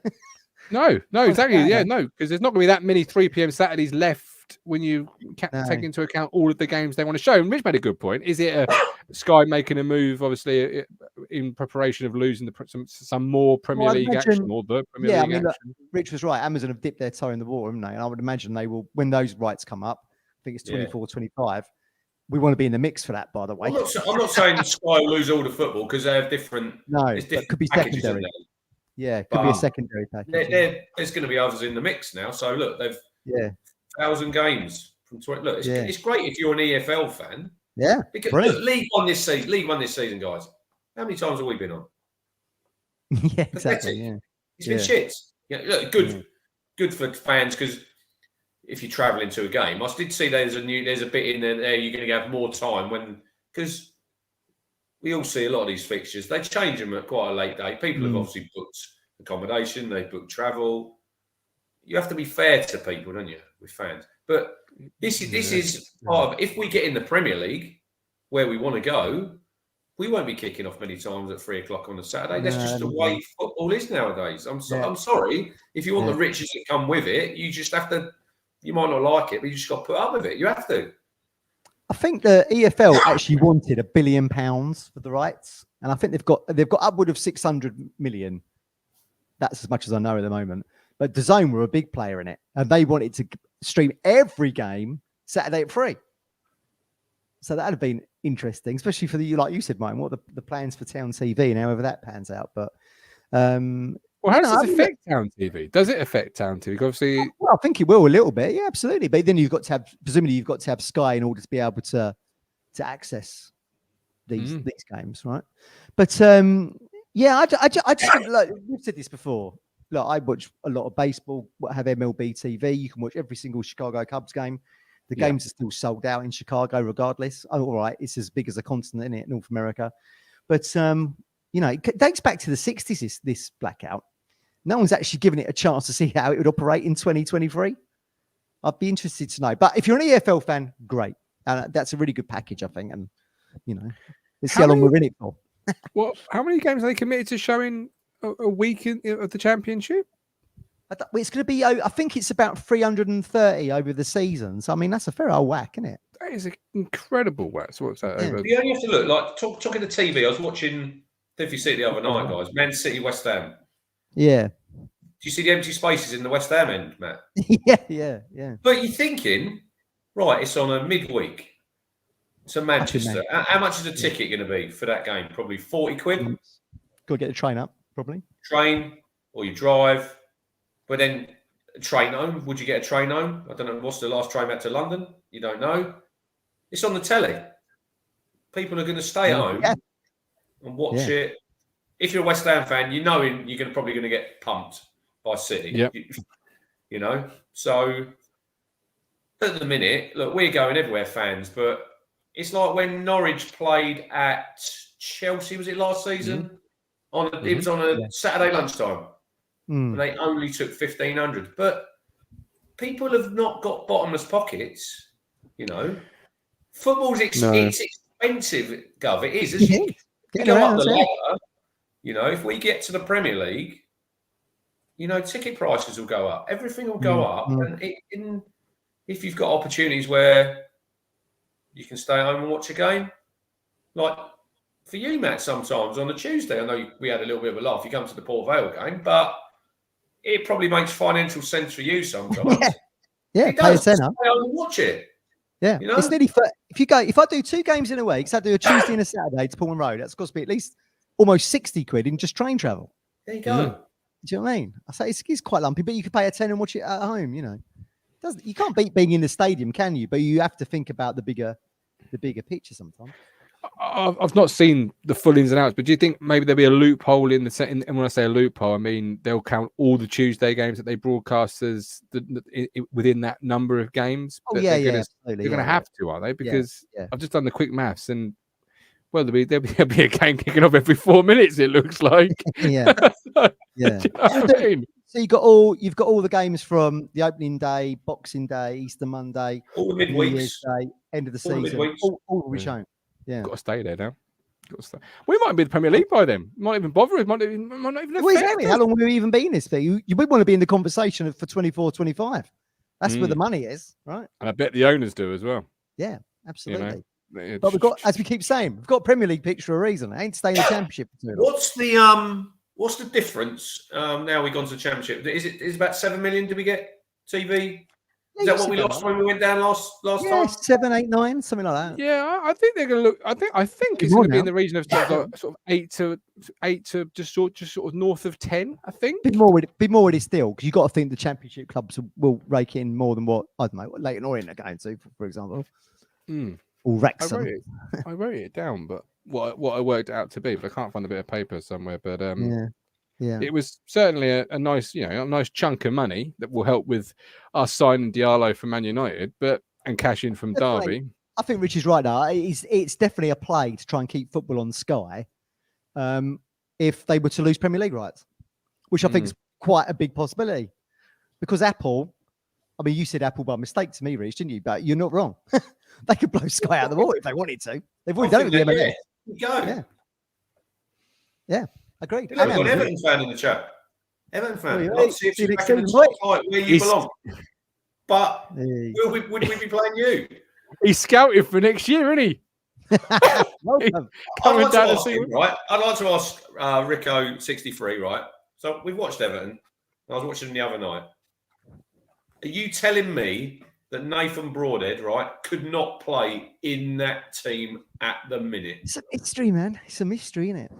No, exactly. Yeah, no, because there's not going to be that many 3 p.m. Saturdays left when you take into account all of the games they want to show. And Rich made a good point. Is it Sky making a move, obviously, in preparation of losing some more Premier League action or the Premier League action? Look, Rich was right. Amazon have dipped their toe in the water, haven't they? And I would imagine they will, when those rights come up, I think it's 24, 25. We want to be in the mix for that, by the way. I'm not saying Sky will lose all the football because they have different. No, it could be secondary. Yeah, it could be a secondary package. There's going to be others in the mix now. So look, they've 1,000 games from 20. Look, it's great if you're an EFL fan. Yeah, because look, League One this season, guys. How many times have we been on? Yeah, exactly. Yeah, it's been shit. Yeah, look, good for fans because if you're travelling to a game, I did see there's a bit in there you're going to have more time because we all see a lot of these fixtures. They change them at quite a late date. People have obviously booked accommodation, they booked travel. You have to be fair to people, don't you, with fans? But this is part of, if we get in the Premier League where we want to go, we won't be kicking off many times at 3 o'clock on a Saturday. That's just the way football is nowadays. I'm sorry. If you want the riches that come with it, you just have to. You might not like it, but you just got to put up with it. You have to. I think the EFL actually wanted £1 billion for the rights, and I think they've got upward of 600 million. That's as much as I know at the moment. But DAZN were a big player in it, and they wanted to stream every game Saturday at 3. So that'd have been interesting, especially for like you said, Mike. What are the plans for Town TV and however that pans out? But how does it affect Town TV? Does it affect Town TV? Obviously, well, I think it will a little bit. Yeah, absolutely. But then presumably you've got to have Sky in order to be able to access these games, right? But I just think, like we've said this before. Look, I watch a lot of baseball. Have MLB TV. You can watch every single Chicago Cubs game. The games are still sold out in Chicago, regardless. Oh, all right, it's as big as a continent, isn't it, North America? But it dates back to the 60s. This blackout. No one's actually given it a chance to see how it would operate in 2023. I'd be interested to know. But if you're an EFL fan, great. That's a really good package, I think. And, let's see how long we're in it for. Well, how many games are they committed to showing a week of the Championship? It's going to be, I think it's about 330 over the season. So, I mean, that's a fair old whack, isn't it? That is an incredible whack. So what's that over? You only have to look, like, talking to TV, I was watching, if you see it the other night, guys, Man City, West Ham. Yeah. Do you see the empty spaces in the West Ham end, Matt? Yeah. But you're thinking, right, it's on a midweek. It's a Manchester. How much is a ticket going to be for that game? Probably 40 quid. Got to get the train up, probably. Train, or you drive. But then train home. Would you get a train home? I don't know. What's the last train back to London? You don't know. It's on the telly. People are going to stay at home and watch it. If you're a West Ham fan, you know you're probably going to get pumped by City. Yep. You know? So, at the minute, look, we're going everywhere, fans, but it's like when Norwich played at Chelsea, was it last season? It was on a Saturday lunchtime. And they only took 1,500. But people have not got bottomless pockets, you know. Football's it's expensive, Gov. It is. You go up the ladder, you know, if we get to the Premier League, you know, ticket prices will go up. Everything will go up. And if you've got opportunities where you can stay home and watch a game, like for you, Matt, sometimes on a Tuesday, I know we had a little bit of a laugh. You come to the Port Vale game, but it probably makes financial sense for you sometimes. Pay a tenner. Stay home and watch it. Yeah, you know? It's nearly if I do 2 games in a week, so I do a Tuesday and a Saturday to Pullman Road, that's cost me at least almost 60 quid in just train travel. There you go. Do you know what I mean? I say it's quite lumpy, but you can pay a tenner and watch it at home. You know, you can't beat being in the stadium, can you? But you have to think about the bigger picture sometimes. I've not seen the full ins and outs, but do you think maybe there'll be a loophole in the set? And when I say a loophole, I mean they'll count all the Tuesday games that they broadcast as within that number of games. Oh they're absolutely. They're going to have to, are they? Because I've just done the quick maths, and well, there'll be a game kicking off every 4 minutes. It looks like. Do you know what I mean? So you've got all the games from the opening day, Boxing Day, Easter Monday, all the midweeks, Day, end of the season, all will be shown. Yeah, got to stay there now. We might be the Premier League by then. Might even bother. It might not even affect us. How long will we even be in this thing? You would want to be in the conversation for 24, 25. That's where the money is, right? And I bet the owners do as well. Yeah, absolutely. You know, but we've got, as we keep saying, we've got Premier League pitch for a reason. I ain't staying in the Championship for too long. What's the difference? Now we've gone to the Championship. Is it about 7 million? Did we get TV? Is that what we lost when we went down last time? 7, 8, 9, something like that. Yeah, I think they're going to look. I think it's going to be in the region of sort of 8 to just sort of north of 10. I think. Be more with it still, because you got to think the Championship clubs will rake in more than what I don't know what Leighton Orient are going to, for example, or Wrexham. I wrote it down, but what I worked out to be, but I can't find a bit of paper somewhere. But it was certainly a nice, a nice chunk of money that will help with us signing Diallo from Man United, and cash in from Derby. I think Rich is right now. It's definitely a play to try and keep football on Sky. If they were to lose Premier League rights, which I think is quite a big possibility, because Apple. I mean, you said Apple by mistake to me, Rich, didn't you? But you're not wrong. They could blow Sky out of the water if they wanted to. They've already done it with the MLS. Go. Yeah. Agreed. We've got an Everton fan in the chat. Everton fan. Where you belong. But would we be playing you? He's scouted for next year, isn't he? Coming down to see him, right? I'd like to ask Rico63, right? So we've watched Everton. I was watching them the other night. Are you telling me that Nathan Broadhead, right, could not play in that team at the minute? It's a mystery, man. It's a mystery, isn't it?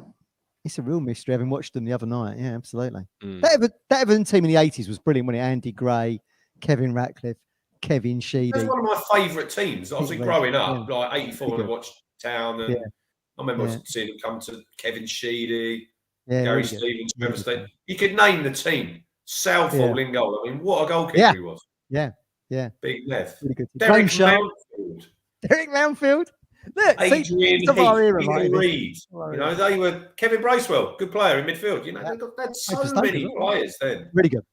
It's a real mystery. Having watched them the other night, yeah, absolutely. That Everton team in the 80s was brilliant when Andy Gray, Kevin Ratcliffe, Kevin Sheedy. That's one of my favourite teams. Obviously, growing up, like 84, I watched Town, and I remember seeing them come to Kevin Sheedy, Gary Stevens, Trevor State. You could name the team. Southall in goal. I mean, what a goalkeeper he was. Yeah. Big left. Really good. Derek Mountfield. Look, Adrian Reed. They were Kevin Bracewell, good player in midfield. They had so many players then. Really good.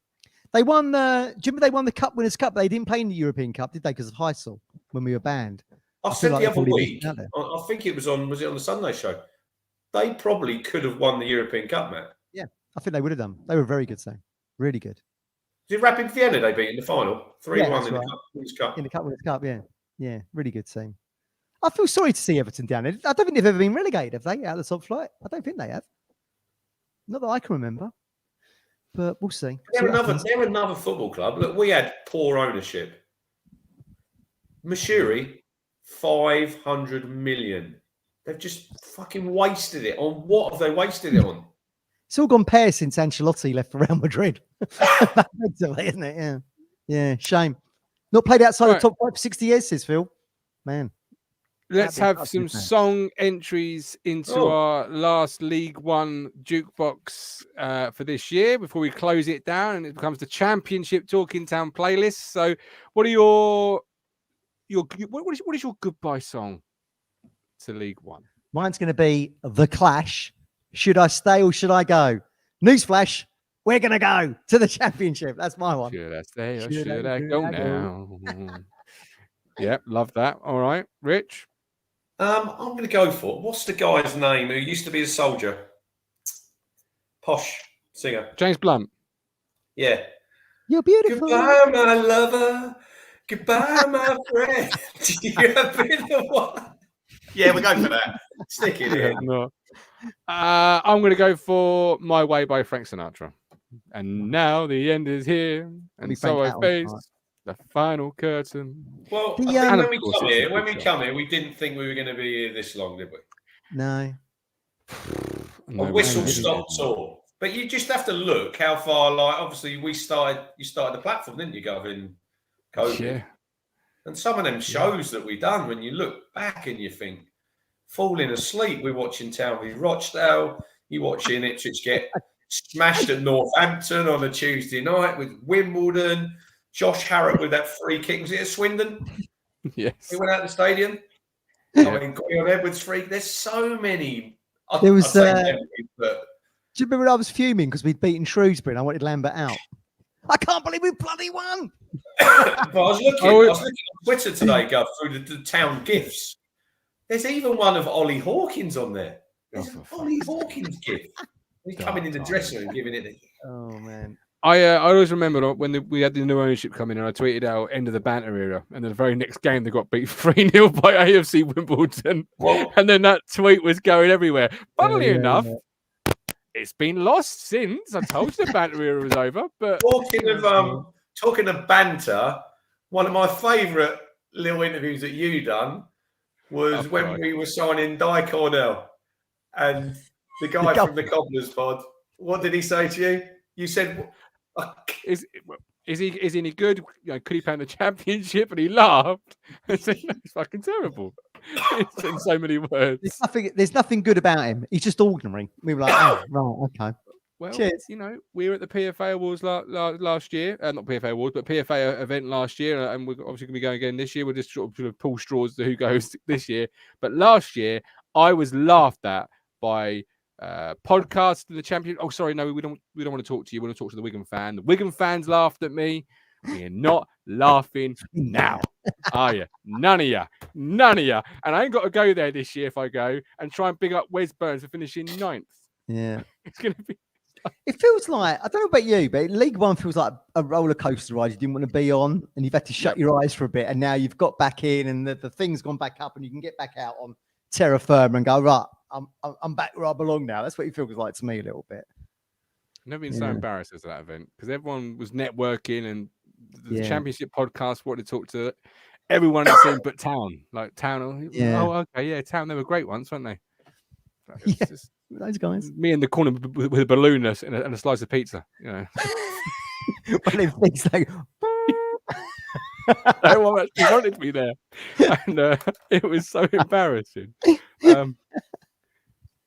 They won the. Do you remember they won the Cup Winners' Cup? They didn't play in the European Cup, did they? Because of Heysel when we were banned. I said the other week. I think it was on. Was it on the Sunday show? They probably could have won the European Cup, Matt. Yeah, I think they would have done. They were very good, so really good. Is it Rapid Vienna they beat in the final? 3-1 in the Cup Winners' Cup. In the Cup Winners' Cup, yeah, really good team. I feel sorry to see Everton down there. I don't think they've ever been relegated, have they? Out of the top flight? I don't think they have. Not that I can remember. But we'll see. They're another football club. Look, we had poor ownership. Mashiri, 500 million. They've just fucking wasted it on what have they wasted it on? It's all gone pear since Ancelotti left for Real Madrid. Effectively, isn't it? Yeah. Yeah. Shame. Not played outside the top 5 for 60 years, says Phil. Man. Let's have some song entries into our last League One jukebox for this year before we close it down and it becomes the Championship Talking Town playlist. So, what are what is your goodbye song to League One? Mine's going to be The Clash. Should I stay or should I go? Newsflash. We're going to go to the Championship. That's my one. Should I stay or should I go now? Yep, love that. All right, Rich. I'm going to go for, what's the guy's name who used to be a soldier? Posh singer. James Blunt. Yeah. You're beautiful. Goodbye, my lover. Goodbye, my friend. You have been the one. Yeah, we're going for that. Stick it in. No. I'm going to go for My Way by Frank Sinatra. And now the end is here. And so I face the final curtain. Well, I think when we come here, we didn't think we were going to be here this long, did we? No. A whistle-stop tour. But you just have to look how far, obviously you started the platform, didn't you, Gavin? COVID. Yeah. And some of them shows that we've done, when you look back and you think, falling asleep, we're watching Town v Rochdale, you're watching Ipswich get smashed at Northampton on a Tuesday night with Wimbledon, Josh Harrop with that free kick. Was it at Swindon? Yes. He went out the stadium. Yeah. I mean, Gordon Edwards free. There's so many. There was. Do you remember when I was fuming because we'd beaten Shrewsbury and I wanted Lambert out? I can't believe we bloody won. But I was looking on Twitter today, Gov, through the town gifts. There's even one of Ollie Hawkins on there. There's an Ollie Hawkins gift. He's coming in the dressing room and giving it. Oh man. I always remember when we had the new ownership come in and I tweeted out end of the banter era, and then the very next game they got beat 3-0 by AFC Wimbledon. Whoa. And then that tweet was going everywhere. Funnily enough, it's been lost since. I told you the banter era was over. But talking of banter, one of my favourite little interviews that you done was when we were signing Di Cornell, and the guy from the Cobblers pod. What did he say to you? You said, "Is he any good? You know, could he play in the Championship?" And he laughed and said, "No, it's fucking terrible." It's in so many words. There's nothing good about him. He's just ordinary. We were like, oh, right, okay. Well, cheers. You know, we were at the PFA Awards last year. Not PFA Awards, but PFA event last year. And we're obviously going to be going again this year. We'll just sort of pull straws to who goes this year. But last year, I was laughed at by podcasts to the champion. Oh, sorry, no, we don't want to talk to you. We want to talk to the Wigan fan. The Wigan fans laughed at me. We're not laughing now, are you? None of you. And I ain't got to go there this year if I go and try and big up Wes Burns for finishing 9th. Yeah. It's going to be... It feels like, I don't know about you, but League One feels like a roller coaster ride you didn't want to be on, and you've had to shut your eyes for a bit, and now you've got back in, and the thing's gone back up, and you can get back out on terra firma and go, right, I'm back where I belong now. That's what it feels like to me a little bit. I've never been so embarrassed as that event because everyone was networking and the Championship podcast wanted to talk to everyone it seemed but Town. Like Town, oh, okay, yeah, Town, they were great once, weren't they? Just, those guys. Me in the corner with a balloon and a slice of pizza, you know. Well, it's like... Everyone actually wanted me there. And it was so embarrassing.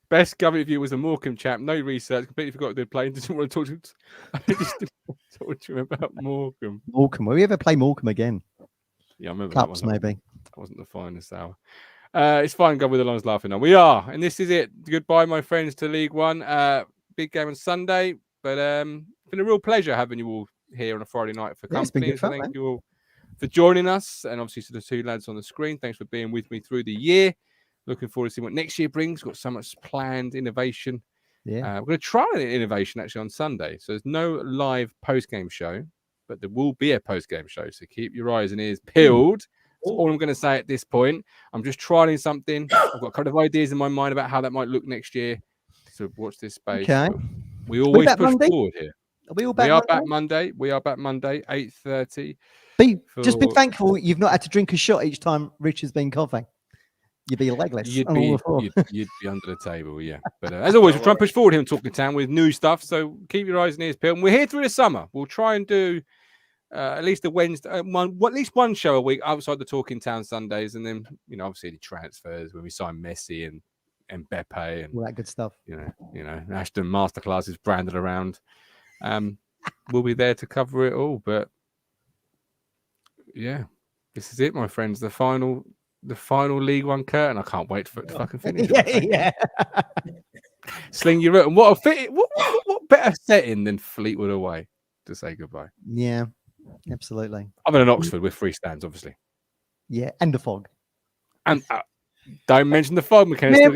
Best government view was a Morecambe chap. No research. Completely forgot they'd play. Didn't want to talk to him. I just didn't want to talk to him about Morecambe. Will we ever play Morecambe again? Yeah, I remember Cups, that one. maybe. That wasn't the finest hour. It's fine, God, with the lines laughing now. We are. And this is it. Goodbye, my friends, to League One. Big game on Sunday. But it's been a real pleasure having you all here on a Friday night for company. Good fun, thank you all for joining us. And obviously to the two lads on the screen, thanks for being with me through the year. Looking forward to seeing what next year brings. We've got so much planned innovation. Yeah. We're going to try an innovation actually on Sunday. So there's no live post-game show, but there will be a post-game show. So keep your eyes and ears peeled. That's all I'm going to say at this point. I'm just trying something. I've got a couple of ideas in my mind about how that might look next year. So watch this space. Okay. We always push forward here. Are we all back? Monday. We are back Monday, 8:30. Just be thankful you've not had to drink a shot each time Rich has been coughing. You'd be legless. You'd on all be the floor. you'd be under the table, yeah. But as always, we'll try and push forward here on Talking Town with new stuff. So keep your eyes and ears peeled. And we're here through the summer. We'll try and do at least a Wednesday, at least one show a week outside the Talking Town Sundays, and then obviously the transfers when we sign Messi and Mbappe and All that good stuff. Ashton Masterclass is branded around. We'll be there to cover it all. But yeah, this is it, my friends. The final League One curtain. I can't wait for it to fucking finish. Yeah. Sling your root. And what better setting than Fleetwood away to say goodbye? Yeah, absolutely. Other than Oxford with 3 stands, obviously. Yeah, and the fog. And don't mention the fog, McKenna. You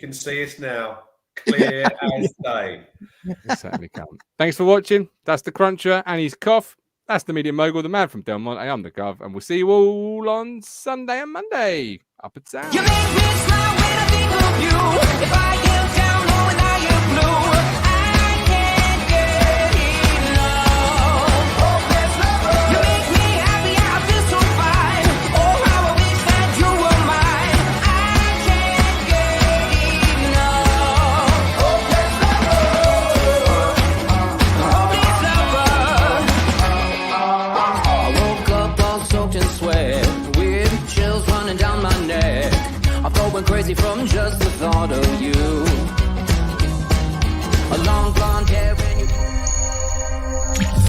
can see us now, clear as day. It certainly can. Thanks for watching. That's the Cruncher and his cough. That's the Media Mogul, the man from Del Monte. I'm the Gov, and we'll see you all on Sunday and Monday. Up and down. You make me smile when I think of you. If I get down or without you blue, I can't get enough. You make me happy, I feel so fine. Oh, how I wish that you were mine. I can't get enough. Hopeless lover. I woke up all soaked in sweat, with chills running down my neck. I felt went crazy from just the thought of you.